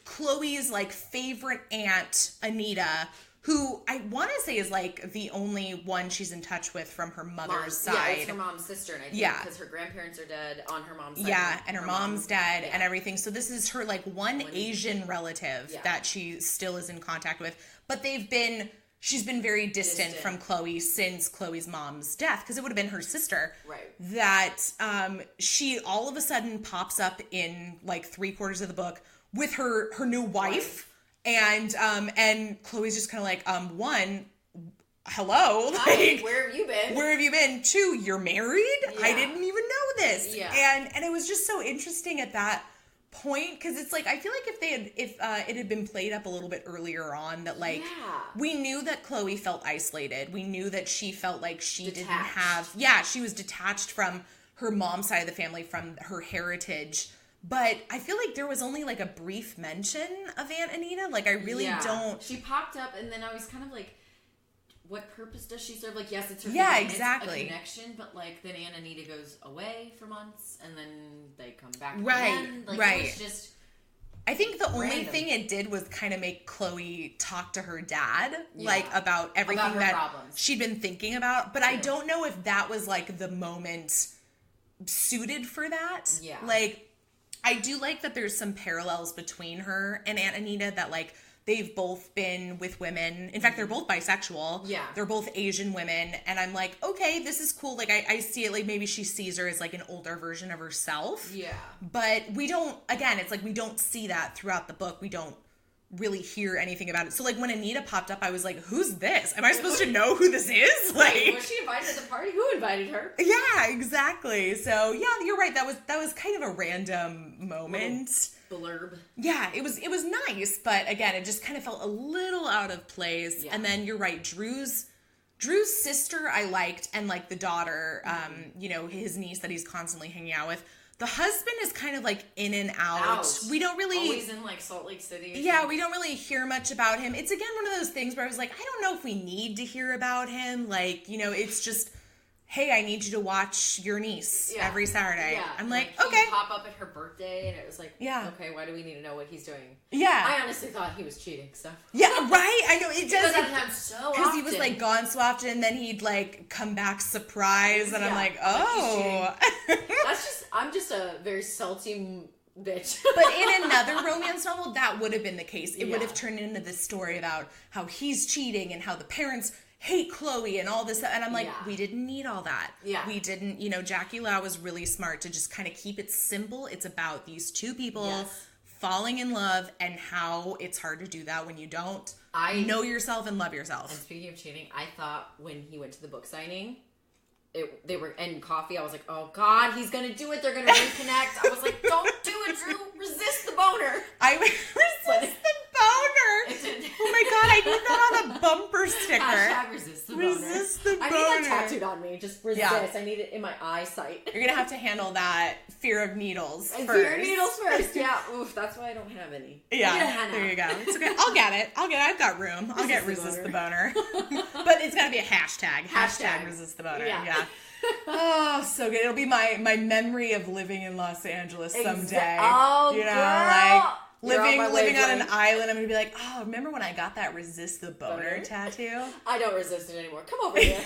Chloe's, like, favorite aunt, Anita, who I want to say is like the only one she's in touch with from her mother's side. Yeah, it's her mom's sister, and I think because her grandparents are dead on her mom's side. Yeah, and her mom's dead and everything. So this is her like one Asian relative that she still is in contact with. But she's been very distant from Chloe since Chloe's mom's death, because it would have been her sister. Right. That she all of a sudden pops up in like 3/4 of the book with her new wife. And Chloe's just kind of like, one, hello. Hi, where have you been? Where have you been? 2, you're married? Yeah. I didn't even know this. Yeah. And it was just so interesting at that point, because it's like, I feel like if it had been played up a little bit earlier on, that like, we knew that Chloe felt isolated. We knew that she felt like she didn't have, she was detached from her mom's side of the family, from her heritage. But I feel like there was only like a brief mention of Aunt Anita. Like I really don't. She popped up, and then I was kind of like, what purpose does she serve? Like, yes, it's her exactly. It's a connection, but like then Aunt Anita goes away for months, and then they come back again. Like, right. It was just I think the only thing it did was kind of make Chloe talk to her dad, like about everything that problems she'd been thinking about. But I don't know if that was like the moment suited for that. Yeah. Like, I do like that there's some parallels between her and Aunt Anita, that like they've both been with women. In fact, they're both bisexual. Yeah. They're both Asian women. And I'm like, okay, this is cool. Like I see it, like maybe she sees her as like an older version of herself. Yeah. But we don't, again, it's like we don't see that throughout the book. We don't really hear anything about it. So like when Anita popped up, I was like, who's this? Am I supposed to know who this is? Like, was she invited to the party? Who invited her? Yeah, exactly. So yeah, you're right. That was kind of a random moment. Blurb. Yeah, it was nice, but again, it just kind of felt a little out of place. Yeah. And then you're right, Drew's sister I liked, and like the daughter, you know, his niece that he's constantly hanging out with. The husband is kind of like in and out. We don't really... Always in like Salt Lake City. Yeah, we don't really hear much about him. It's again one of those things where I was like, I don't know if we need to hear about him. Like, you know, it's just, hey, I need you to watch your niece every Saturday. Yeah. I'm like, okay. He'd pop up at her birthday and it was like, okay, why do we need to know what he's doing? Yeah. I honestly thought he was cheating, so. Yeah, right? I know, it does. Because he was like gone so often and then he'd like come back surprised and I'm like, oh. I'm just a very salty bitch. But in another romance novel, that would have been the case. It would have turned into this story about how he's cheating and how the parents hate Chloe and all this stuff. And I'm like, we didn't need all that. Yeah. We didn't, you know, Jackie Lau was really smart to just kind of keep it simple. It's about these two people falling in love and how it's hard to do that when you don't know yourself and love yourself. And speaking of cheating, I thought when he went to the book signing, they were in coffee. I was like, oh God, he's gonna do it. They're gonna reconnect. I was like, don't do it, Drew. Resist the boner. I resist the boner. Oh my God, I need that on a bumper sticker. Hashtag resist the boner. Resist the boner. I need that tattooed on me. Just resist. Yeah. I need it in my eyesight. You're gonna have to handle that fear of needles first. Fear of needles first. Yeah. Oof. That's why I don't have any. Yeah. There you go. It's okay. I'll get it. I've got room. I'll get resist the boner. But it's gotta be a hashtag. Hashtag resist the boner. Yeah. Oh, so good. It'll be my memory of living in Los Angeles someday. Oh, you know, girl. like living on an island. I'm gonna be like, oh, remember when I got that resist the boner tattoo? I don't resist it anymore. Come over here.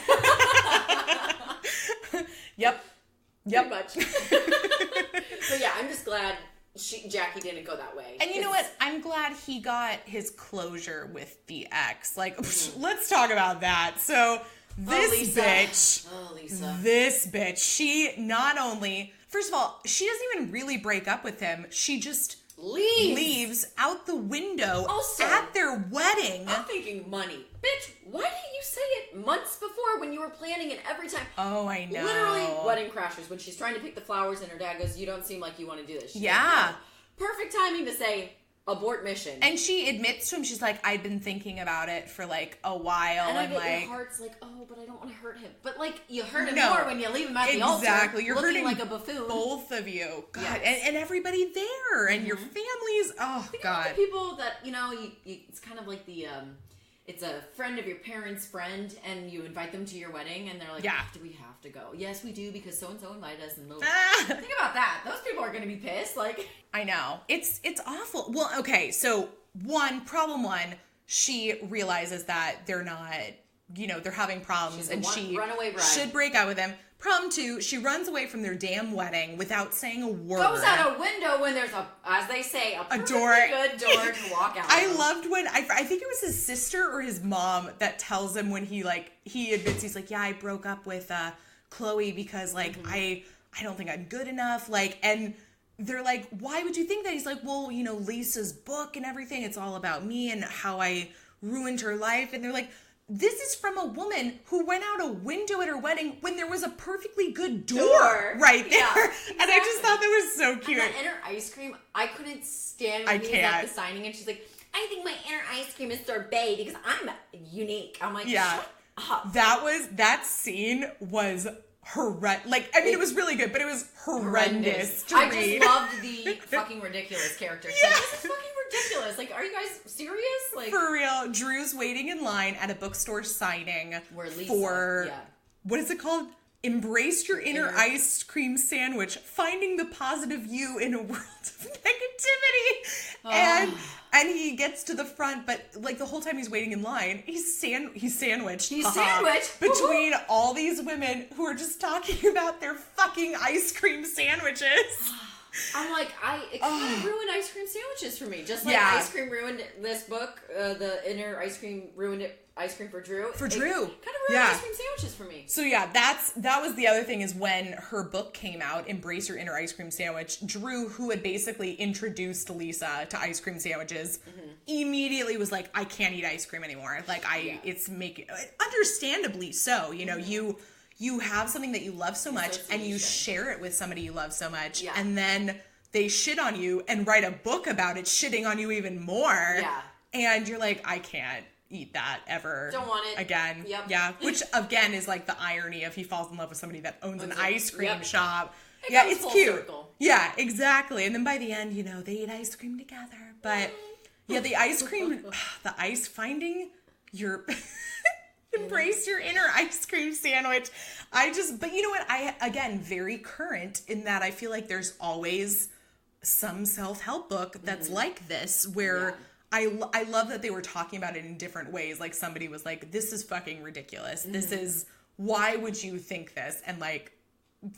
Yep. Pretty much. But yeah, I'm just glad Jackie didn't go that way. And you know what? I'm glad he got his closure with the ex. Like, let's talk about that. So. This bitch, she not only, first of all, she doesn't even really break up with him. She just leaves out the window at their wedding. I'm thinking money. Bitch, why didn't you say it months before when you were planning it every time? Oh, I know. Literally, wedding crashers. When she's trying to pick the flowers and her dad goes, you don't seem like you want to do this. She's like, no. Perfect timing to say, abort mission. And she admits to him, she's like, I've been thinking about it for like a while. And like, your heart's like, oh, but I don't want to hurt him. But like, you hurt him more when you leave him at the altar. Exactly. You're looking hurting like a buffoon. Both of you. God. Yes. And everybody there. And your families. Oh, God. The people that, you know, it's kind of like the, it's a friend of your parents' friend, and you invite them to your wedding, and they're like, do we have to go? Yes, we do, because so-and-so invited us. And think about that. Those people are going to be pissed. Like, I know. It's awful. Well, okay, so problem one, she realizes that they're not, you know, they're having problems, and she should break up with him. Problem two, she runs away from their damn wedding without saying a word. Goes out a window when there's as they say, a door. Good door to walk out. I loved when, I think it was his sister or his mom that tells him when he admits, he's like, yeah, I broke up with Chloe because like, I don't think I'm good enough. Like, and they're like, why would you think that? He's like, well, you know, Lisa's book and everything, it's all about me and how I ruined her life. And they're like, this is from a woman who went out a window at her wedding when there was a perfectly good door right there. Yeah, exactly. And I just thought that was so cute. And her ice cream, I couldn't stand when he was at the signing, and she's like, I think my inner ice cream is sorbet because I'm unique. I'm like, shut up. That scene was horrendous. Like, I mean, it was really good, but it was horrendous to read. I just loved the fucking ridiculous character. She's like, this is fucking ridiculous. Like, are you guys serious? Like, for real, Drew's waiting in line at a bookstore signing for what is it called? Embrace your inner ice cream sandwich, finding the positive you in a world of negativity. And he gets to the front, but like the whole time he's waiting in line, he's sandwiched. He's sandwiched between all these women who are just talking about their fucking ice cream sandwiches. I'm like, it kind of ruined ice cream sandwiches for me. Just like ice cream ruined this book, the inner ice cream ruined ice cream for Drew. For Drew. Kind of ruined ice cream sandwiches for me. So yeah, that was the other thing, is when her book came out, Embrace Your Inner Ice Cream Sandwich, Drew, who had basically introduced Lisa to ice cream sandwiches, immediately was like, I can't eat ice cream anymore. Like, it's making, understandably so, you know, you have something that you love so much and you share it with somebody you love so much, and then they shit on you and write a book about it shitting on you even more. Yeah. And you're like, I can't eat that ever. Don't want it again. Yep. Yeah. Which again is like the irony of he falls in love with somebody that owns an ice cream shop. Yeah, it's cute. Circle. Yeah, exactly. And then by the end, they eat ice cream together. But yeah, the ice cream, finding your, embrace your inner ice cream sandwich. But you know what? Again, very current in that I feel like there's always some self-help book that's like this where I love that they were talking about it in different ways. Like somebody was like, this is fucking ridiculous. This is, why would you think this? And like,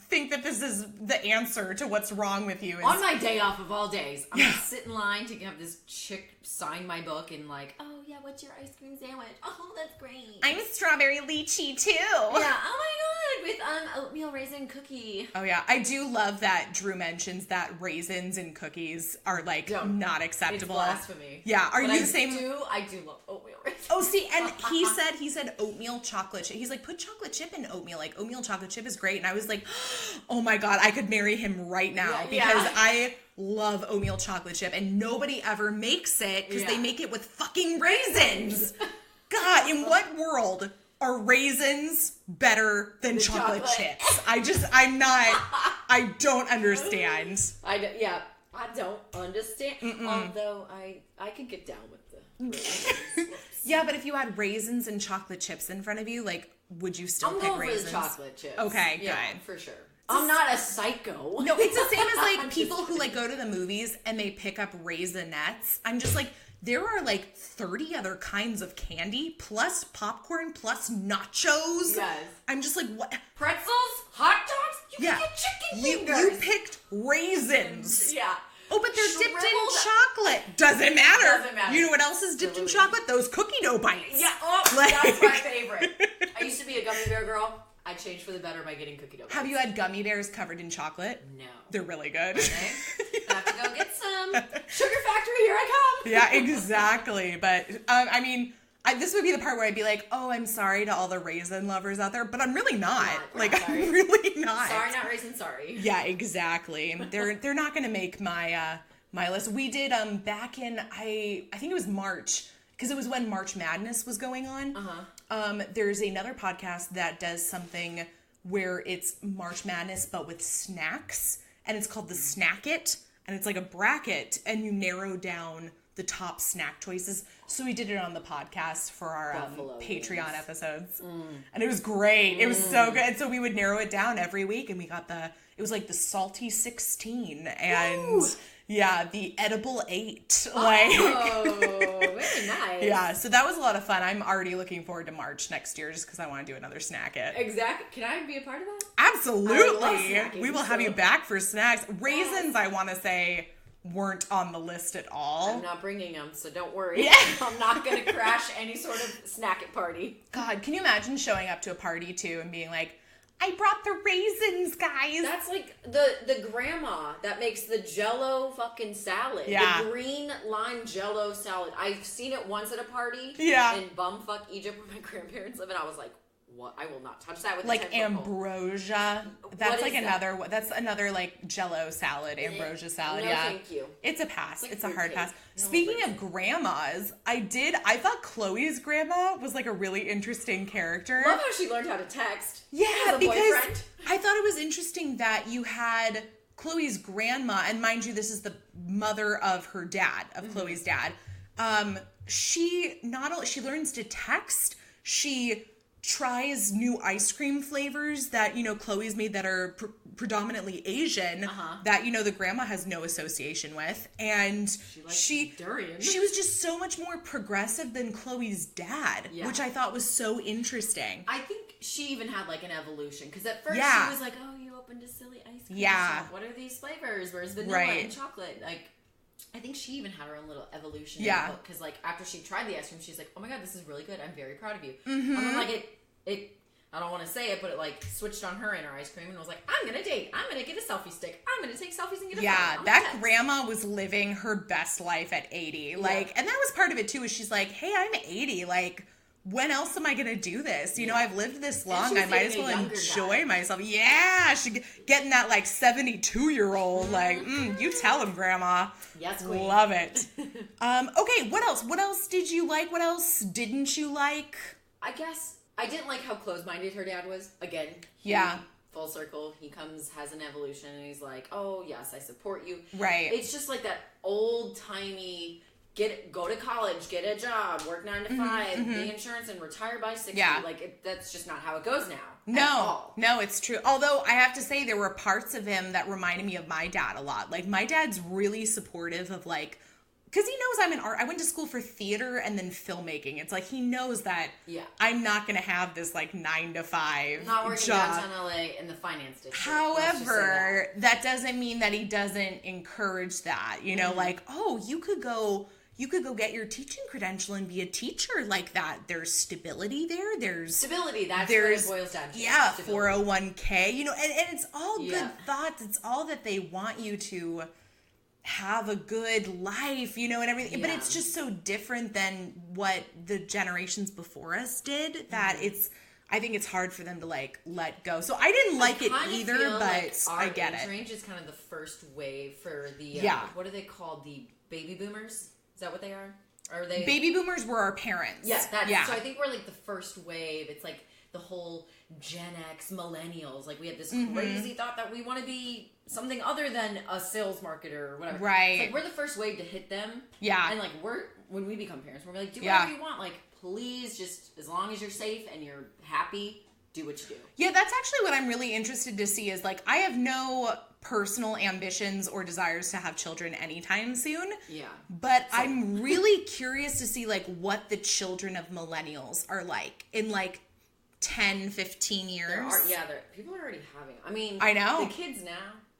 think that this is the answer to what's wrong with you. On my day off of all days, I'm gonna sit in line to have this chick sign my book and like, oh yeah, what's your ice cream sandwich? Oh, that's great. I'm strawberry lychee too. Yeah, oh my god, with oatmeal raisin cookie. Oh yeah, I do love that Drew mentions that raisins and cookies are like not acceptable. It's blasphemy. Yeah, are but you the same? I do love oatmeal raisins. Oh, see, and he said oatmeal chocolate chip. He's like, put chocolate chip in oatmeal. Like oatmeal chocolate chip is great. And I was like, oh my god, I could marry him right now because I love oatmeal chocolate chip and nobody ever makes it because they make it with fucking raisins. God, in what world are raisins better than chocolate chips? I don't understand. I don't understand. Although I could get down with the raisins. Yeah, but if you had raisins and chocolate chips in front of you, like, would you still pick raisins? For the chocolate chips. Okay, yeah, good. for sure. I'm not a psycho. No, it's the same as like people who like go to the movies and they pick up Raisinets. I'm just like, there are like 30 other kinds of candy plus popcorn plus nachos. Yes. I'm just like, what? Pretzels, hot dogs. You can get chicken fingers. You picked raisins. Yeah. Oh, but they're dipped in chocolate. Doesn't matter. You know what else is dipped in chocolate? Those cookie dough bites. Yeah, that's my favorite. I used to be a gummy bear girl. I changed for the better by getting cookie dough bites. Have you had gummy bears covered in chocolate? No. They're really good. Okay. I have to go get some. Sugar factory, here I come. Yeah, exactly. But, I mean, this would be the part where I'd be like, oh, I'm sorry to all the raisin lovers out there, but I'm really not. I'm really not. Sorry, not raisin, sorry. Yeah, exactly. They're not going to make my list. We did back in, I think it was March, because it was when March Madness was going on. There's another podcast that does something where it's March Madness, but with snacks, and it's called the Snack It, and it's like a bracket, and you narrow down the top snack choices. So we did it on the podcast for our Patreon episodes. And it was great. It was so good. And so we would narrow it down every week, and we got it was like the Salty 16 and the Edible 8. Very nice. Yeah, so that was a lot of fun. I'm already looking forward to March next year just because I want to do another Snack It. Exactly. Can I be a part of that? Absolutely. We will have you back for snacks. Raisins, I want to say, weren't on the list at all. I'm not bringing them, so don't worry. Yeah. I'm not going to crash any sort of snack it party. God, can you imagine showing up to a party too and being like, I brought the raisins, guys. That's like the grandma that makes the Jell-O fucking salad. Yeah. The green lime Jell-O salad. I've seen it once at a party. Yeah. In bumfuck Egypt where my grandparents live, and I was like, what? I will not touch that with like ambrosia. That's like another. That? That's another like Jell-O salad, ambrosia salad. No, yeah, thank you. It's a pass. It's a hard pass. No, Speaking of grandmas, I thought Chloe's grandma was like a really interesting character. Love how she learned how to text. Yeah, because I thought it was interesting that you had Chloe's grandma, and mind you, this is the mother of her dad, of Chloe's dad. She learns to text. She tries new ice cream flavors that, Chloe's made that are predominantly Asian that, the grandma has no association with. And she was just so much more progressive than Chloe's dad, which I thought was so interesting. I think she even had like an evolution because at first she was like, oh, you opened a silly ice cream shop. What are these flavors? Where's vanilla and chocolate? Like, I think she even had her own little evolution in the book because, like, after she tried the ice cream, she's like, "Oh my god, this is really good. I'm very proud of you." And then, like, it. I don't want to say it, but it like switched on her and her ice cream, and was like, "I'm gonna date. I'm gonna get a selfie stick. I'm gonna take selfies and get a phone. That grandma was living her best life at 80. Like, and that was part of it too. Is she's like, "Hey, I'm 80. Like, when else am I gonna do this? I've lived this long. I might as well enjoy myself." Yeah, she getting that like 72-year-old. Like, you tell him, grandma. Yes, queen. Love it. Okay, what else? What else did you like? What else didn't you like? I guess I didn't like how close-minded her dad was. Again, full circle. He has an evolution, and he's like, oh, yes, I support you. Right. It's just like that old-timey, go to college, get a job, work 9 to 5, pay insurance, and retire by 60. Yeah. Like, that's just not how it goes now. No, it's true. Although I have to say there were parts of him that reminded me of my dad a lot. Like, my dad's really supportive of, like, because he knows I'm an art. I went to school for theater and then filmmaking. It's like he knows that I'm not going to have this like 9 to 5 not working job. Downtown LA in the finance district. However, that doesn't mean that he doesn't encourage that. You know, like, oh, you could go get your teaching credential and be a teacher like that. There's stability there. There's stability. That's what it boils down to. Yeah, 401k. You know, and it's all good thoughts. It's all that they want you to have a good life, you know, and everything. But it's just so different than what the generations before us did that I think it's hard for them to like let go. So I didn't like it either, but like I get it. Range is kind of the first wave for the what are they called? The baby boomers? Is that what they are? Or are they baby boomers were our parents? Yeah, so I think we're like the first wave. It's like the whole Gen X millennials. Like we have this crazy thought that we want to be something other than a sales marketer or whatever. Right. It's like we're the first wave to hit them. Yeah. And like when we become parents, we're like, do whatever you want. Like, please, just as long as you're safe and you're happy, do what you do. Yeah, that's actually what I'm really interested to see is like I have no personal ambitions or desires to have children anytime soon. Yeah. But I'm really curious to see like what the children of millennials are like in like 10, 15 years. People are already having. I mean, I know. The kids now,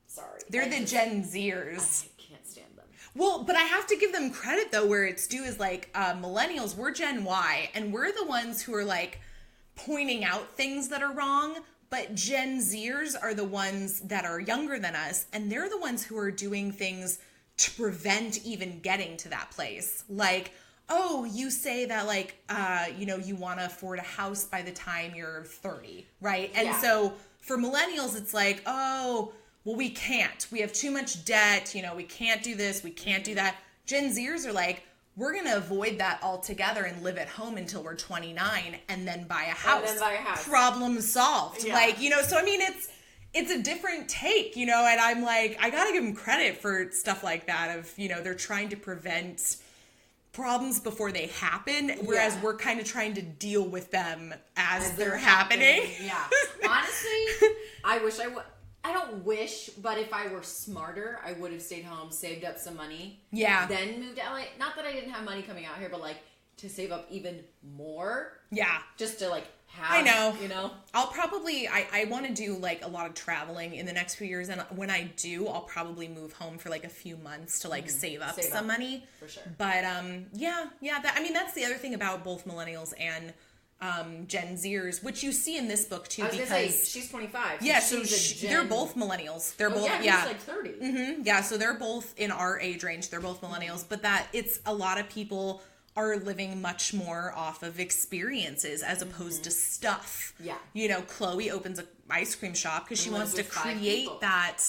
sorry. They're the Gen Zers. I can't stand them. Well, but I have to give them credit though where it's due is like millennials, we're Gen Y and we're the ones who are like pointing out things that are wrong, but Gen Zers are the ones that are younger than us and they're the ones who are doing things to prevent even getting to that place. Like, oh, you say that like, you know, you want to afford a house by the time you're 30, right? And so for millennials, it's like, oh, well, we can't. We have too much debt. You know, we can't do this. We can't do that. Gen Zers are like, we're going to avoid that altogether and live at home until we're 29 and then buy a house. Problem solved. Yeah. Like, you know, so I mean, it's a different take, you know, and I'm like, I got to give them credit for stuff like that of, you know, they're trying to prevent problems before they happen, whereas we're kind of trying to deal with them as they're happening. Yeah. Honestly, I don't wish, but if I were smarter, I would have stayed home, saved up some money. Yeah. Then moved to LA. Not that I didn't have money coming out here, but like to save up even more. Yeah. Just to like have, I know. You know? I'll probably, I want to do like a lot of traveling in the next few years. And when I do, I'll probably move home for like a few months to like save up some money. For sure. But I mean, that's the other thing about both millennials and Gen Zers, which you see in this book too. I was gonna say she's 25. So yeah, so they're both millennials. They're both he's like 30. Mm-hmm, yeah, so they're both in our age range. They're both millennials, but that it's a lot of people are living much more off of experiences as opposed to stuff. Yeah, you know, Chloe opens an ice cream shop because she wants to create that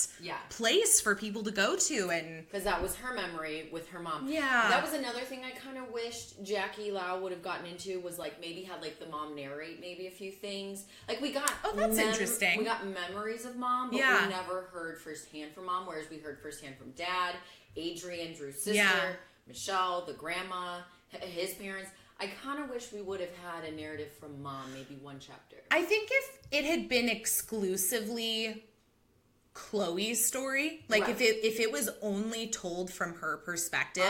place for people to go to, and because that was her memory with her mom. Yeah, that was another thing I kind of wished Jackie Lau would have gotten into was like maybe had like the mom narrate maybe a few things. Like we got that's interesting. We got memories of mom, but we never heard firsthand from mom. Whereas we heard firsthand from dad, Adrian, Drew's sister, Michelle, the grandma, his parents. I kind of wish we would have had a narrative from mom, maybe one chapter. I think if it had been exclusively Chloe's story, like if it was only told from her perspective,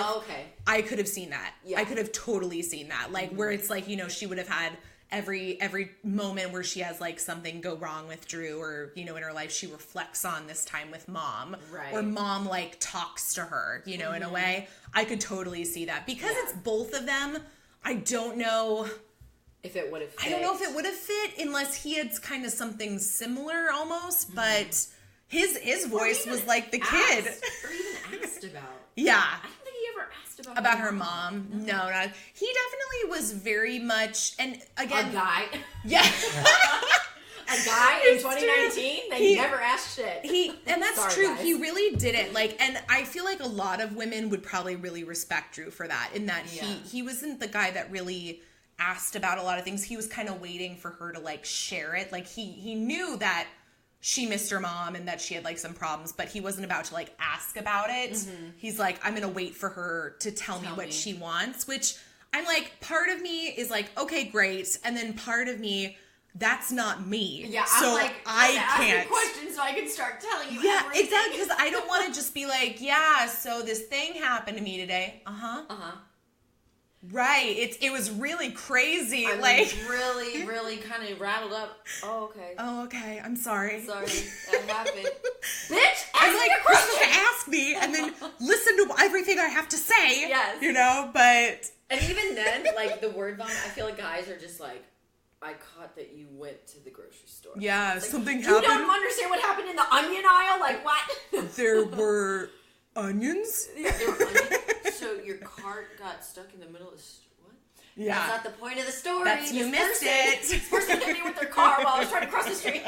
I could have seen that. Yeah. I could have totally seen that. Like where it's like, you know, she would have had every moment where she has like something go wrong with Drew or, you know, in her life, she reflects on this time with mom. Right. Or mom like talks to her, you know, in a way. I could totally see that. Because it's both of them, I don't know if it would have fit. I don't know if it would have fit unless he had kind of something similar almost, but his voice was like the kid. Or even asked about. Yeah. I don't think he ever asked about her mom. No, not. He definitely was very much, and again, a guy. Yeah. A guy in 2019, they never asked shit. And that's true. Guys. He really didn't and I feel like a lot of women would probably really respect Drew for that. In that he wasn't the guy that really asked about a lot of things. He was kind of waiting for her to like share it. Like he knew that she missed her mom and that she had like some problems, but he wasn't about to like ask about it. He's like, I'm going to wait for her to tell me what she wants, which I'm like, part of me is like, okay, great. And then part of me, that's not me. Yeah, so I'm like, I can't. Ask me questions so I can start telling you Yeah, everything. exactly. Because I don't want to just be like, yeah, so this thing happened to me today. Right. It was really crazy. I'm like really, really kind of rattled up. Oh, okay. Oh, okay. I'm sorry. Sorry, that happened. Bitch, I'm like, you're supposed to ask me and then listen to everything I have to say. Yes. You know, but. And even then, like, the word vomit, I feel like guys are just like, I caught that you went to the grocery store. Yeah, like, something happened. You don't understand what happened in the onion aisle? Like, what? There were onions? Yeah, there were onions. So your cart got stuck in the middle of the store? What? Yeah. That's not the point of the story. That's, you missed it. This person hit me with their car while I was trying to cross the street.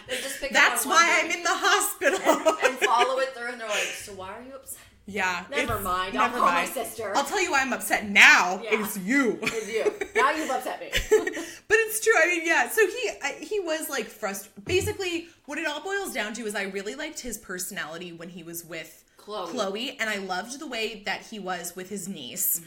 They just picked That's up on why I'm in the hospital. and follow it through, and they're like, so why are you upset? Yeah. Never mind. I'll call my sister. I'll tell you why I'm upset now. Yeah. It's you. It's you. Now you've upset me. But it's true. I mean, yeah. So he was like frustrated. Basically, what it all boils down to is I really liked his personality when he was with Chloe, and I loved the way that he was with his niece.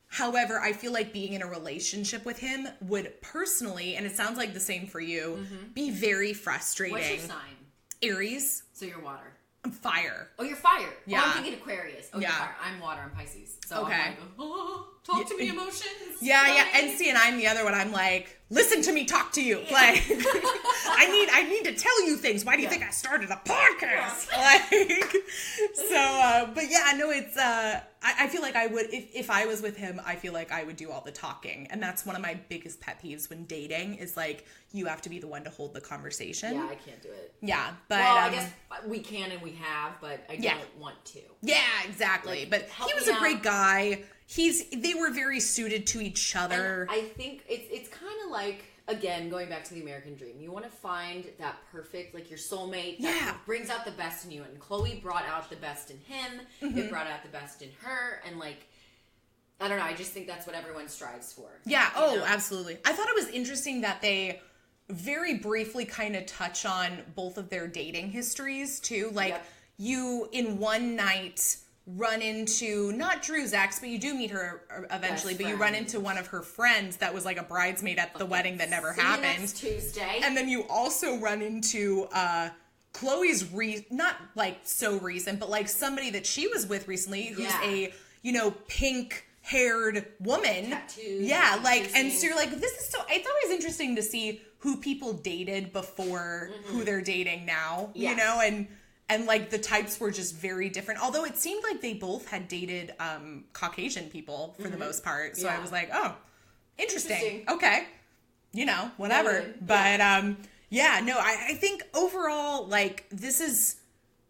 However, I feel like being in a relationship with him would personally, and it sounds like the same for you, be very frustrating. What's your sign? Aries. So you're water. I'm fire. Oh, you're fire. Yeah. Oh, I'm thinking Aquarius. Oh, you're fire. I'm water. I'm Pisces. So okay. I'm like, oh, talk to me emotions. Yeah. And see, and I'm the other one. I'm like, listen to me talk to you. Yeah. Like, I need to tell you things. Why do you think I started a podcast? Like, so, but yeah, no, it's, I feel like I would, if I was with him, I feel like I would do all the talking. And that's one of my biggest pet peeves when dating is like, you have to be the one to hold the conversation. Yeah, I can't do it. Yeah, but... Well, I guess we can and we have, but I don't want to. Yeah, exactly. Like, but he was a great guy. They were very suited to each other. And I think it's kind of like, again, going back to the American dream. You want to find that perfect, like your soulmate that brings out the best in you. And Chloe brought out the best in him. It brought out the best in her. And like, I don't know. I just think that's what everyone strives for. Yeah. Absolutely. I thought it was interesting that they very briefly kind of touch on both of their dating histories too. Like you in one night run into not Drew's ex, but you do meet her eventually, but you run into one of her friends that was like a bridesmaid at the wedding that never happened. Next Tuesday. And then you also run into Chloe's not like so recent, but like somebody that she was with recently who's a, pink haired woman. Tattoos. Yeah, like, and so you're like, it's always interesting to see who people dated before who they're dating now, and like the types were just very different. Although it seemed like they both had dated Caucasian people for the most part. So I was like, oh, interesting. Okay. Whatever. But I think overall, like, this is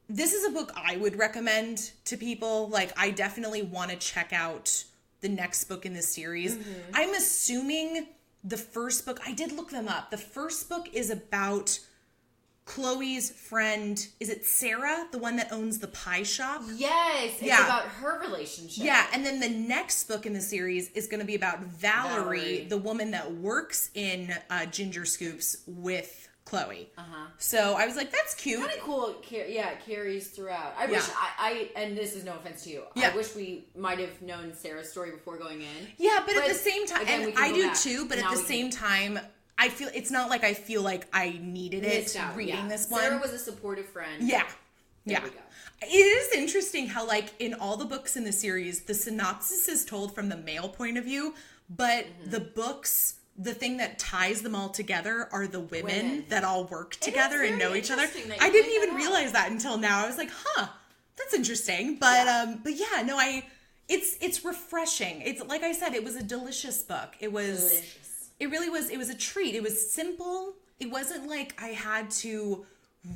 a book I would recommend to people. Like, I definitely want to check out the next book in the series. I'm assuming the first book, I did look them up. The first book is about Chloe's friend, is it Sarah, the one that owns the pie shop? Yes, it's about her relationship. Yeah, and then the next book in the series is going to be about Valerie, the woman that works in Ginger Scoops with Chloe. So I was like, that's cute. Kind of cool. Carries throughout. I wish and this is no offense to you. I wish we might have known Sarah's story before going in. Yeah, but at the same time, and I do too, but at the same time, I feel it's not like I feel like I needed it reading this one. Sarah was a supportive friend. Yeah. There we go. It is interesting how, like, in all the books in the series, the synopsis is told from the male point of view, but the books, the thing that ties them all together are the women that all work together and know each other. I didn't even realize that until now. I was like, that's interesting. But it's refreshing. It's like I said, it was a delicious book. It was delicious. It really was. It was a treat. It was simple. It wasn't like I had to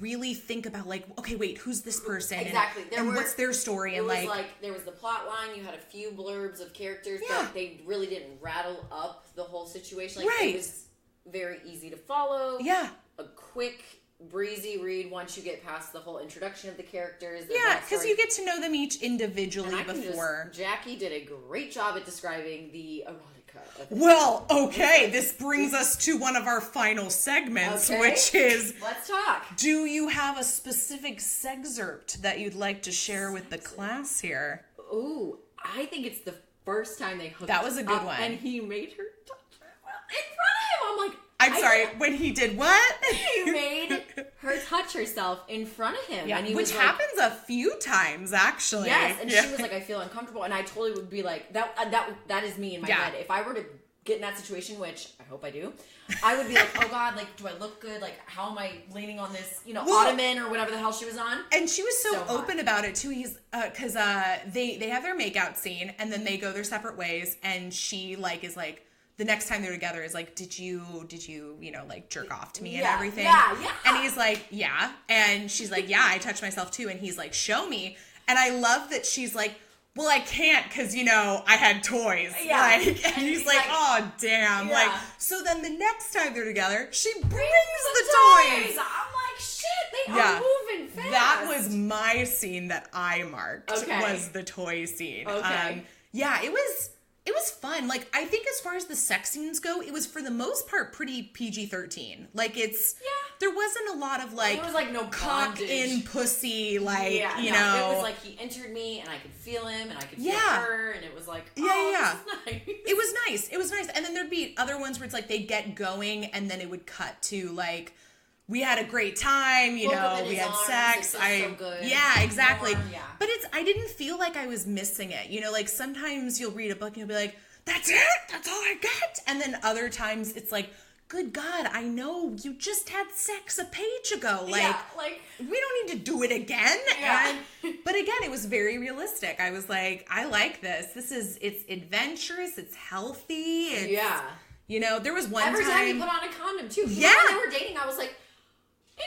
really think about, like, okay, wait, who's this person? Exactly. And what's their story? And like there was the plot line. You had a few blurbs of characters, but they really didn't rattle up the whole situation. Like, it was very easy to follow. Yeah. A quick breezy read once you get past the whole introduction of the characters. Yeah, because you get to know them each individually before. Jackie did a great job at describing the erotica. Well, okay, this brings us to one of our final segments, which is... Let's talk. Do you have a specific sexcerpt that you'd like to share with the class here? Ooh, I think it's the first time they hooked up. That was a good one. And he made her touch her in front of him. I'm like... I'm sorry, when he did what? He made her touch herself in front of him. Yeah, and he which was happens a few times, actually. Yes, and she was like, I feel uncomfortable. And I totally would be like, that is me in my head. If I were to get in that situation, which I hope I do, I would be like, oh God, like, do I look good? Like, how am I leaning on this, ottoman or whatever the hell she was on? And she was so open about it too. He's, cause, they have their makeout scene and then they go their separate ways. And she is like, the next time they're together is like, did you, like jerk off to me and everything? Yeah. And he's like, yeah. And she's like, yeah, I touched myself too. And he's like, show me. And I love that she's like, well, I can't because, I had toys. Yeah. And he's like, oh, damn. Yeah. So then the next time they're together, she brings the toys. I'm like, shit, they are moving fast. That was my scene that I marked, was the toy scene. Okay. It was fun. Like, I think as far as the sex scenes go, it was for the most part pretty PG-13. Like, there wasn't a lot of there was like no cock bondage. In pussy, like, it was like he entered me and I could feel him and I could feel her and it was like, this is nice. It was nice. And then there'd be other ones where it's like they'd get going and then it would cut to like, we had a great time, we had sex. So good. Yeah, exactly. Warm, yeah. But I didn't feel like I was missing it. Like sometimes you'll read a book and you'll be like, that's it? That's all I got? And then other times it's like, good God, I know you just had sex a page ago. Like we don't need to do it again. Yeah. But again, it was very realistic. I was like, I like this. It's adventurous. It's healthy. There was one Every time he put on a condom too. Yeah. When they were dating, I was like,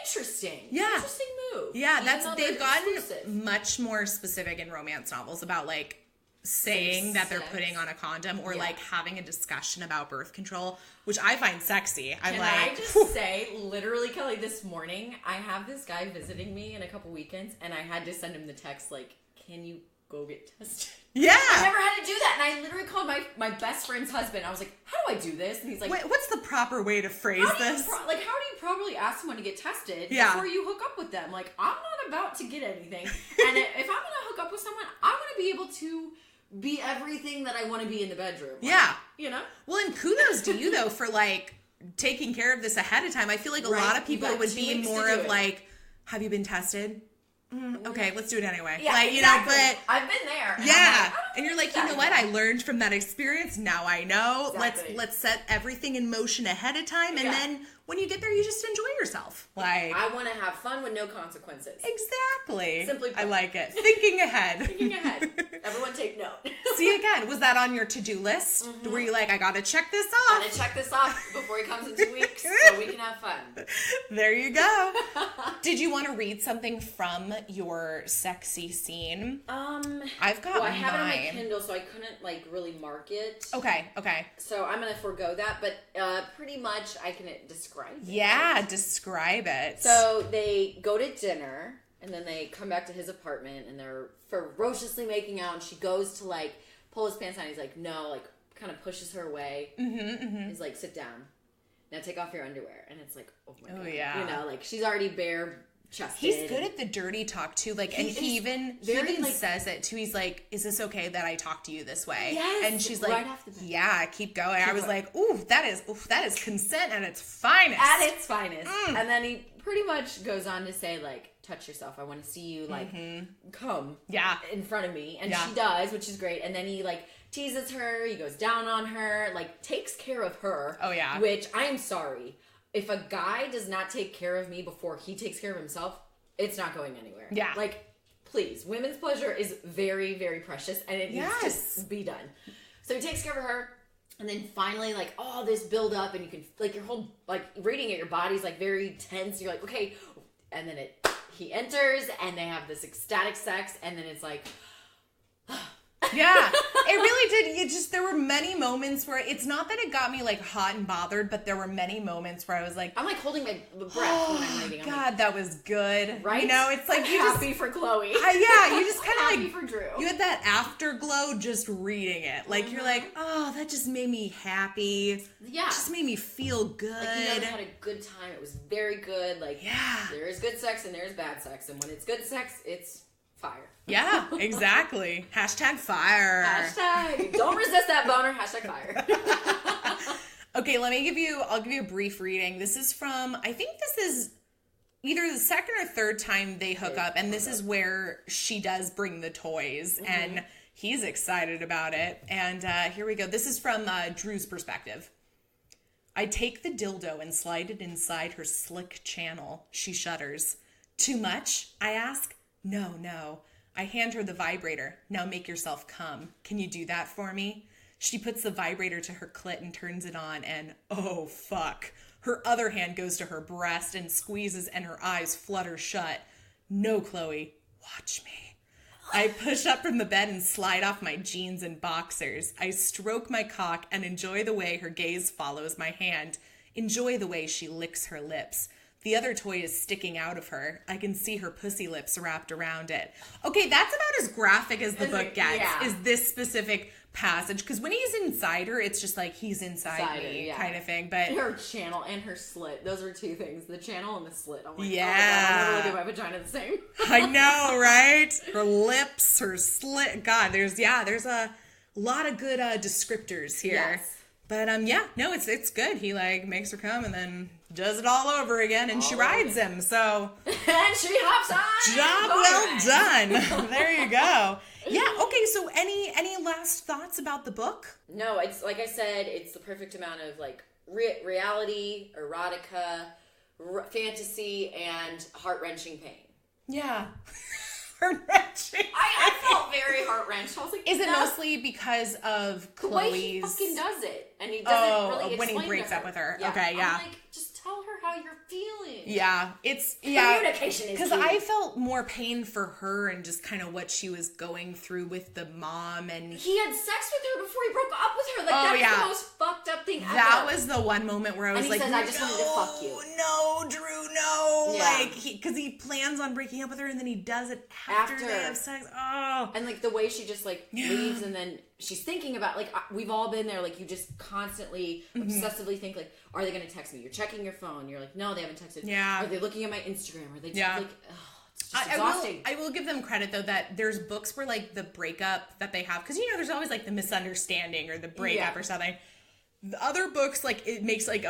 interesting. Yeah. Interesting move. Yeah, they've gotten much more specific in romance novels about like saying that they're putting on a condom or like having a discussion about birth control, which I find sexy. Can I just say, literally, Kelly, this morning, I have this guy visiting me in a couple weekends and I had to send him the text like, can you go get tested? Yeah. I never had to do that. And I literally called my best friend's husband. I was like, how do I do this? And he's like, wait, what's the proper way to phrase this? How do you properly ask someone to get tested before you hook up with them? Like, I'm not about to get anything. And if I'm going to hook up with someone, I want to be able to be everything that I want to be in the bedroom. Like, Well, and kudos to you, though, for, like, taking care of this ahead of time. I feel like a lot of people would be more of, like, have you been tested? Okay, let's do it anyway. Yeah, like, exactly. But I've been there. And you're like, you know what? I learned from that experience. Now I know. Exactly. Let's set everything in motion ahead of time, and then when you get there, you just enjoy yourself. Like, I want to have fun with no consequences. Exactly. Simply put. I like it. Thinking ahead. Thinking ahead. Everyone take note. See, again, was that on your to-do list? Mm-hmm. Were you like, I gotta check this off? Gotta check this off before he comes in 2 weeks so we can have fun. There you go. Did you want to read something from your sexy scene? I've got mine. I have it on my Kindle, so I couldn't like really mark it. Okay. So I'm gonna forego that, but pretty much I can describe it. Yeah, describe it. So they go to dinner, and then they come back to his apartment, and they're ferociously making out, and she goes to like pull his pants down. He's like, no, like kind of pushes her away. He's like, sit down. Now take off your underwear. And it's like, oh my God. Yeah. Like she's already bare chested. He's good at the dirty talk too. Like, he even says it too. He's like, is this okay that I talk to you this way? Yes. And she's like, yeah, keep going. I was like, ooh, that is consent at its finest. At its finest. And then he pretty much goes on to say like, touch yourself. I want to see you like come in front of me. And she does, which is great. And then he like teases her. He goes down on her, like takes care of her. Oh yeah. Which I am sorry. If a guy does not take care of me before he takes care of himself, it's not going anywhere. Yeah. Like, please, women's pleasure is very, very precious, and it needs to be done. So he takes care of her, and then finally, like, all this build up, and you can, like, your whole, like, reading it, your body's, like, very tense. You're like, okay. And then he enters, and they have this ecstatic sex, and then it's like, Yeah, it really did. There were many moments where it's not that it got me like hot and bothered, but there were many moments where I was like, I'm like holding my breath when I'm reading. God, that was good. Right? You know, it's like I'm you happy for Chloe. Yeah, you just kind of like happy for Drew. You had that afterglow just reading it. Like you're like, oh, that just made me happy. Yeah, it just made me feel good. Like had a good time. It was very good. Like there is good sex and there's bad sex, and when it's good sex, it's fire. Yeah, exactly. #fire. Don't resist that boner. #fire. Okay, I'll give you a brief reading. This is from, I think this is either the second or third time they hook up, and this is where she does bring the toys, and he's excited about it. And here we go. This is from Drew's perspective. I take the dildo and slide it inside her slick channel. She shudders. Too much? I ask. No. I hand her the vibrator. Now make yourself come. Can you do that for me? She puts the vibrator to her clit and turns it on, and oh fuck. Her other hand goes to her breast and squeezes, and her eyes flutter shut. No, Chloe. Watch me. I push up from the bed and slide off my jeans and boxers. I stroke my cock and enjoy the way her gaze follows my hand. Enjoy the way she licks her lips. The other toy is sticking out of her. I can see her pussy lips wrapped around it. Okay, that's about as graphic as the book gets, is this specific passage. Because when he's inside her, it's just like, he's inside me kind of thing. But her channel and her slit, those are two things. The channel and the slit. I'm like, yeah. Oh my God, I'll never look at my vagina the same. I know, right? Her lips, her slit. God, there's a lot of good descriptors here. Yes. But it's good. He like makes her come and then does it all over again, and she rides him. So and she hops on. Job well done. There you go. Yeah. Okay. So any last thoughts about the book? No. It's like I said. It's the perfect amount of like reality, erotica, fantasy, and heart-wrenching pain. Yeah. Heart-wrenching. I felt very heart-wrenched. I was like, is it mostly because of Chloe's... The way he fucking does it. And he doesn't really explain when he breaks up with her. Yeah. Okay, yeah. I'm like, just tell her how you're feeling. Yeah, communication is because I felt more pain for her and just kind of what she was going through with the mom, and he had sex with her before he broke up with her. Like that's the most fucked up thing ever. That was the one moment where I was like, says, I just wanted to fuck you. No, Drew, no. Yeah. Like because he plans on breaking up with her and then he does it after they have sex. Oh, and like the way she just like leaves and then she's thinking about, like, we've all been there, like, you just constantly, obsessively think, like, are they going to text me? You're checking your phone. You're like, no, they haven't texted. Yeah. Are they looking at my Instagram? Are they just, like, it's just exhausting. I will give them credit, though, that there's books where, like, the breakup that they have, because, you know, there's always, like, the misunderstanding or the breakup or something. The other books, like, it makes, like,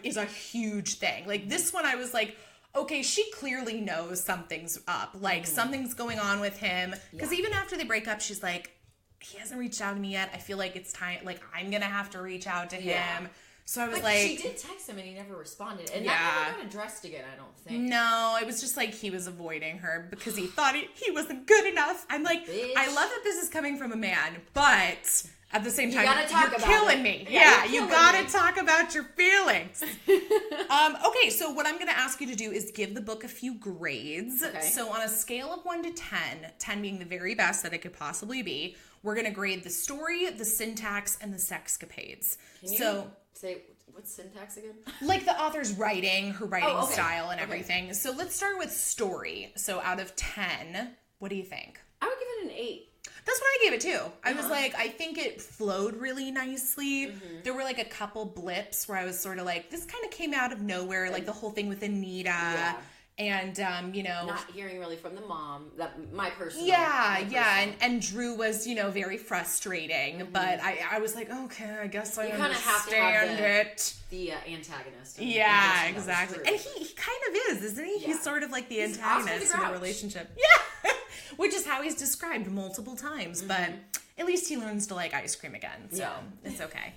is a huge thing. Like, this one, I was like, okay, she clearly knows something's up. Like, something's going on with him. Because even after they break up, she's like, he hasn't reached out to me yet. I feel like it's time, like, I'm going to have to reach out to him. So I was like... She did text him and he never responded. And that never got addressed again, I don't think. No, it was just like he was avoiding her because he thought he wasn't good enough. I'm like, bitch. I love that this is coming from a man, but... At the same time, you're killing me. Yeah, you gotta talk about your feelings. Okay, so what I'm gonna ask you to do is give the book a few grades. Okay. So on a scale of 1 to 10, 10 being the very best that it could possibly be, we're gonna grade the story, the syntax, and the sexcapades. Can you say what's syntax again? Like the author's writing, her writing style, and everything. So let's start with story. So out of 10, what do you think? I would give it an 8. That's what I gave it too. I was like, I think it flowed really nicely. There were like a couple blips where I was sort of like, this kind of came out of nowhere, like the whole thing with Anita. Yeah. And, you know. Not hearing really from the mom, my personal. And Drew was, you know, very frustrating. But I was like, okay, I guess I understand have to have the antagonist. Yeah, exactly. And he kind of is, isn't he? Yeah. He's sort of like the antagonist in the relationship. Yeah. Which is how he's described multiple times, but at least he learns to like ice cream again, so it's okay.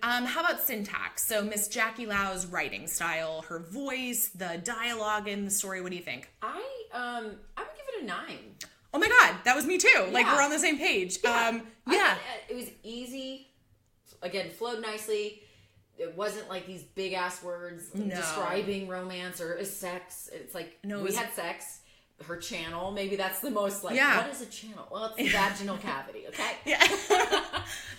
How about syntax? So Miss Jackie Lau's writing style, her voice, the dialogue in the story. What do you think? I would give it a 9. Oh my God, that was me too. Like we're on the same page. It was easy. Again, flowed nicely. It wasn't like these big ass words describing romance or sex. It's like we had sex. her channel. Maybe that's the most like, what is a channel? Well, it's the vaginal cavity, okay? Yeah.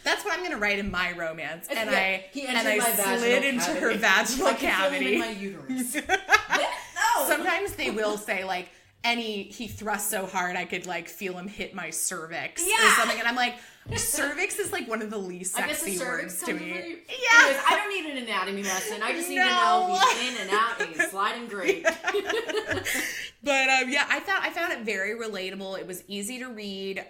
That's what I'm going to write in my romance. And I slid into cavity. her vaginal cavity. In my uterus. No. Sometimes they will say like, he thrust so hard I could like feel him hit my cervix or something. And I'm like, cervix is like one of the sexy words to me. Yeah. Anyways, I don't need an anatomy lesson. I just need to know he's in and out and he's sliding great. But I found it very relatable. It was easy to read.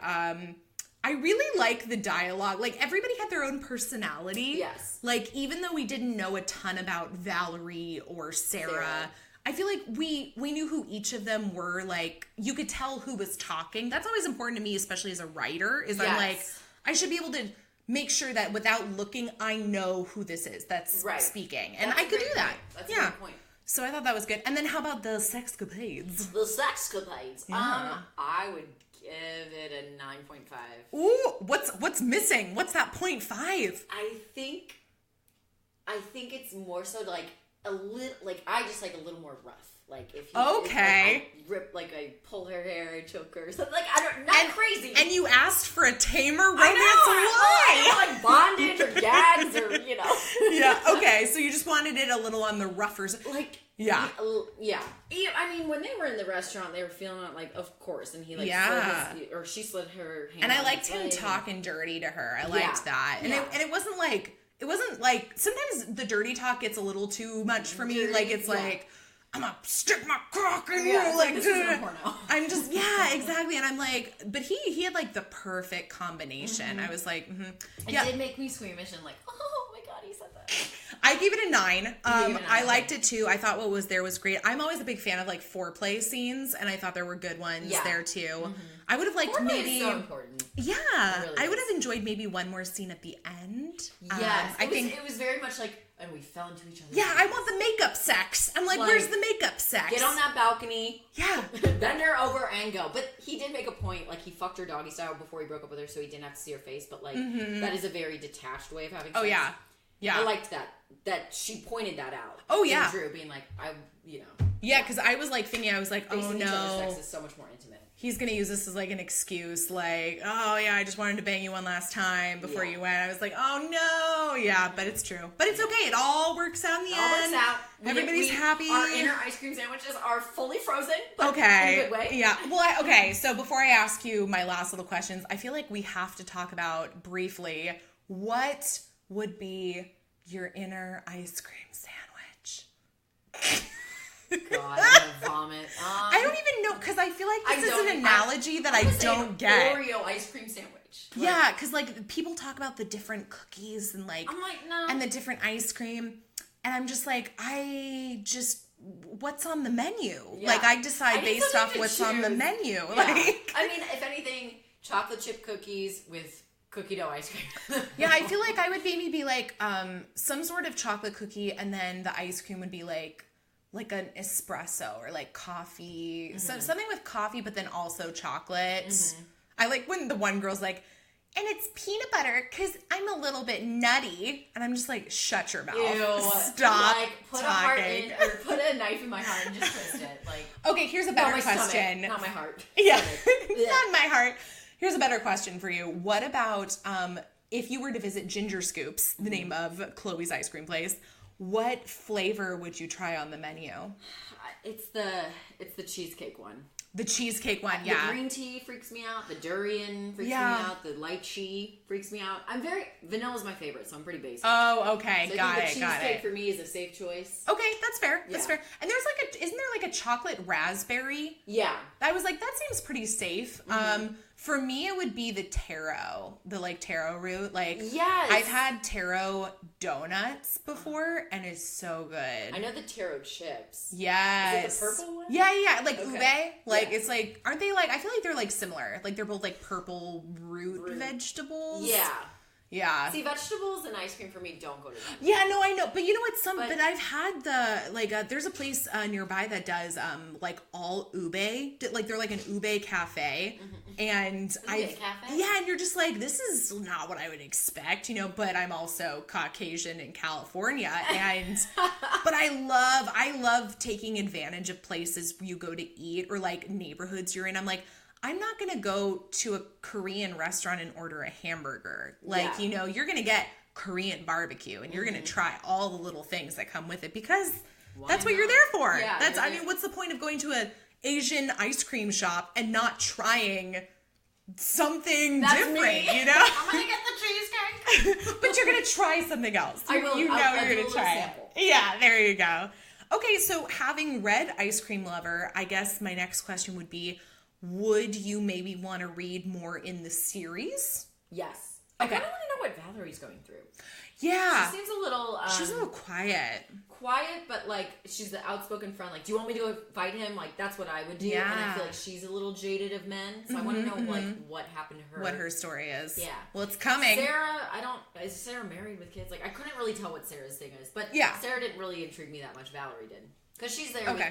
I really like the dialogue. Like, everybody had their own personality. Yes. Like, even though we didn't know a ton about Valerie or Sarah, I feel like we knew who each of them were. Like, you could tell who was talking. That's always important to me, especially as a writer, is I'm like, I should be able to make sure that without looking, I know who this is that's speaking. And I could do that. That's a good point. So I thought that was good. And then how about the sexcapades? The sexcapades. Yeah. I would give it a 9.5. Ooh, what's missing? What's that 0.5? I think it's more so like a little, like I just like a little more rough. Like if you I rip, like I pull her hair, I choke her, something like not crazy. And you asked for a tamer romance. Why? Like bondage or gags or Yeah. Okay. So you just wanted it a little on the rougher side. Like. Yeah. I mean, when they were in the restaurant, they were feeling it like, of course, and he like she slid her hand. And I liked him talking dirty to her. I liked that, and it wasn't like sometimes the dirty talk gets a little too much for me. Like it's like, I'm gonna stick my cock in you, like this isn't a porno. I'm just exactly, and I'm like, but he had like the perfect combination. I was like, It did make me squeamish and like, oh my god, he said that. I gave it a 9. I liked it too. I thought what was there was great. I'm always a big fan of like foreplay scenes, and I thought there were good ones there too. I would have liked foreplay is so important. Yeah, really I would have enjoyed maybe one more scene at the end. Yes, I think it was very much like, and we fell into each other. Yeah, I want the makeup sex. I'm like, where's the makeup sex? Get on that balcony. Yeah. Bend her over and go. But he did make a point, like he fucked her doggy style before he broke up with her, so he didn't have to see her face. But like that is a very detached way of having sex. Oh yeah. Yeah. I liked that she pointed that out. Oh yeah. And Drew being like, Yeah, because I was like thinking, I was like, oh no. Sex is so much more intimate. He's going to use this as like an excuse, like, oh yeah, I just wanted to bang you one last time before you went. I was like, oh no. Yeah, but it's true. But it's okay. It all works out in the end. All works out. Everybody's happy. Our inner ice cream sandwiches are fully frozen, but in a good way. Yeah. Well, okay. So before I ask you my last little questions, I feel like we have to talk about briefly, what would be your inner ice cream sandwich? God, I'm gonna vomit. I don't even know, because I feel like this is an analogy that I don't get. Oreo ice cream sandwich. Yeah, because like people talk about the different cookies and like, I'm like, no. And the different ice cream, and I'm just like, what's on the menu? Yeah. Like I decide based off what's on the menu. Yeah. Like, I mean, if anything, chocolate chip cookies with cookie dough ice cream. Yeah, I feel like I would maybe be like some sort of chocolate cookie, and then the ice cream would be like an espresso or like coffee, so something with coffee, but then also chocolate. I like when the one girl's like, and it's peanut butter because I'm a little bit nutty, and I'm just like, shut your mouth. Ew, stop like, put talking. A heart in, or put a knife in my heart and just twist it. Like, okay, here's a better question. Stomach, not my heart. Yeah, not my heart. Here's a better question for you. What about if you were to visit Ginger Scoops, the name of Chloe's ice cream place? What flavor would you try on the menu? It's the cheesecake one. The cheesecake one, yeah. The green tea freaks me out. The durian freaks me out. The lychee freaks me out. Vanilla's my favorite, so I'm pretty basic. Oh, okay. So got I it. think the cheesecake for me is a safe choice. Okay, that's fair. That's fair. And there's isn't there like a chocolate raspberry? Yeah. I was like, that seems pretty safe. For me, it would be the taro, taro root. Like, yes. I've had taro donuts before, and it's so good. I know the taro chips. Yes. Is it the purple one? Yeah. Like ube. Like, it's like, aren't they like, I feel like they're like similar. Like, they're both like purple root vegetables. Yeah. Yeah. See, vegetables and ice cream for me don't go together. Yeah, no, I know. But you know what? But I've had there's a place nearby that does, all ube. Like, they're like an ube cafe. And yeah, and you're just like, this is not what I would expect, but I'm also Caucasian in California. And, but I love taking advantage of places you go to eat or like neighborhoods you're in. I'm like, I'm not going to go to a Korean restaurant and order a hamburger. Like, you're going to get Korean barbecue and you're going to try all the little things that come with it because that's what you're there for. Yeah, what's the point of going to an Asian ice cream shop and not trying something different, I'm going to get the cheesecake. But you're going to try something else. I will. You're going to try it. Yeah, there you go. Okay, so having read Ice Cream Lover, I guess my next question would be, would you maybe want to read more in the series? Yes. Okay. I kind of want to know what Valerie's going through. Yeah. She seems a little... she's a little quiet. Quiet, but, she's the outspoken friend. Like, do you want me to go fight him? Like, that's what I would do. Yeah. And I feel like she's a little jaded of men. So I want to know, what happened to her. What her story is. Yeah. Well, it's coming. Is Sarah married with kids? Like, I couldn't really tell what Sarah's thing is. But Sarah didn't really intrigue me that much. Valerie did. Because she's there with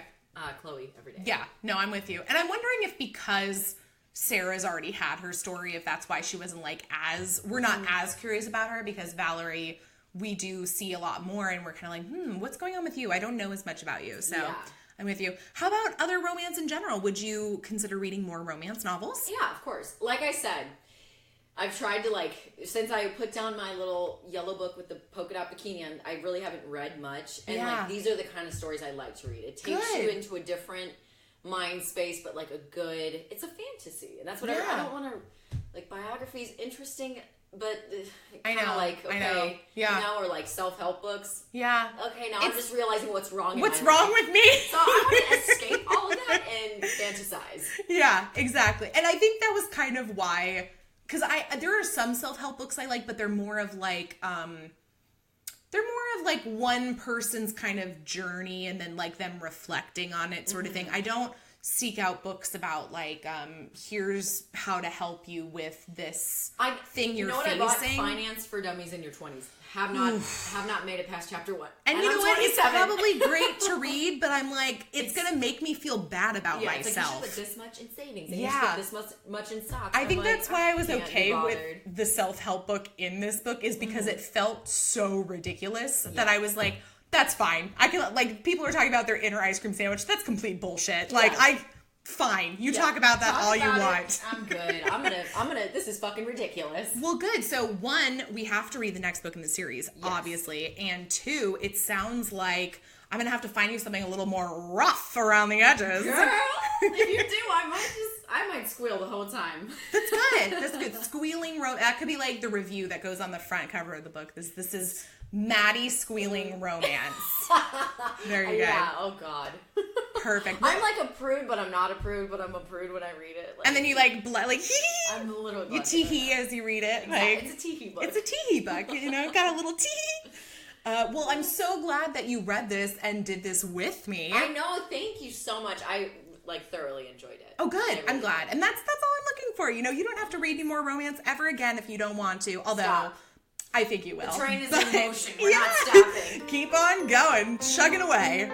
Chloe every day. Yeah. No, I'm with you. And I'm wondering if because Sarah's already had her story, if that's why she wasn't we're not as curious about her, because Valerie, we do see a lot more and we're kind of like, what's going on with you? I don't know as much about you. So I'm with you. How about other romance in general? Would you consider reading more romance novels? Yeah, of course. Like I said, I've tried to since I put down my little yellow book with the polka dot bikini on, I really haven't read much. And these are the kind of stories I like to read. It takes you into a different mind space, but it's a fantasy. And that's what I don't want to, biographies, interesting, but I know. Yeah. Or self-help books. Yeah. Okay, now I'm just realizing what's wrong with me. So I want to escape all of that and fantasize. Yeah, exactly. And I think that was kind of why, because there are some self-help books I like, but they're more of one person's kind of journey and then them reflecting on it sort of thing. I don't seek out books about here's how to help you with this thing you're facing. You know what I bought? Finance for Dummies in Your 20s. Have not made it past chapter 1. And you know what? It's probably great to read, but I'm it's gonna make me feel bad about myself. It's you should put this much in savings. And you should put this much in stocks. I think that's why I was okay with the self-help book in this book, is because it felt so ridiculous that I was like, that's fine. I can people are talking about their inner ice cream sandwich. That's complete bullshit. Fine. You talk about that all you want. I'm good. I'm gonna, this is fucking ridiculous. Well, good. So 1, we have to read the next book in the series, obviously. And 2, it sounds like I'm gonna have to find you something a little more rough around the edges. Girl, if you do, I might squeal the whole time. That's good. That's good. Squealing, that could be the review that goes on the front cover of the book. This is Maddie Squealing Romance. Very good. Yeah, oh God. Perfect. I'm a prude, but I'm not a prude, but I'm a prude when I read it. And then you hee. I'm a little. You tee-hee as you read it. It's a tee-hee book. It's a tee-hee book. Got a little tee. Well, I'm so glad that you read this and did this with me. I know. Thank you so much. I thoroughly enjoyed it. Oh, good. Really I'm glad. And that's all I'm looking for. You don't have to read any more romance ever again if you don't want to. Although. Stop. I think you will. The train is in motion. We're not stopping. Keep on going. Chugging away.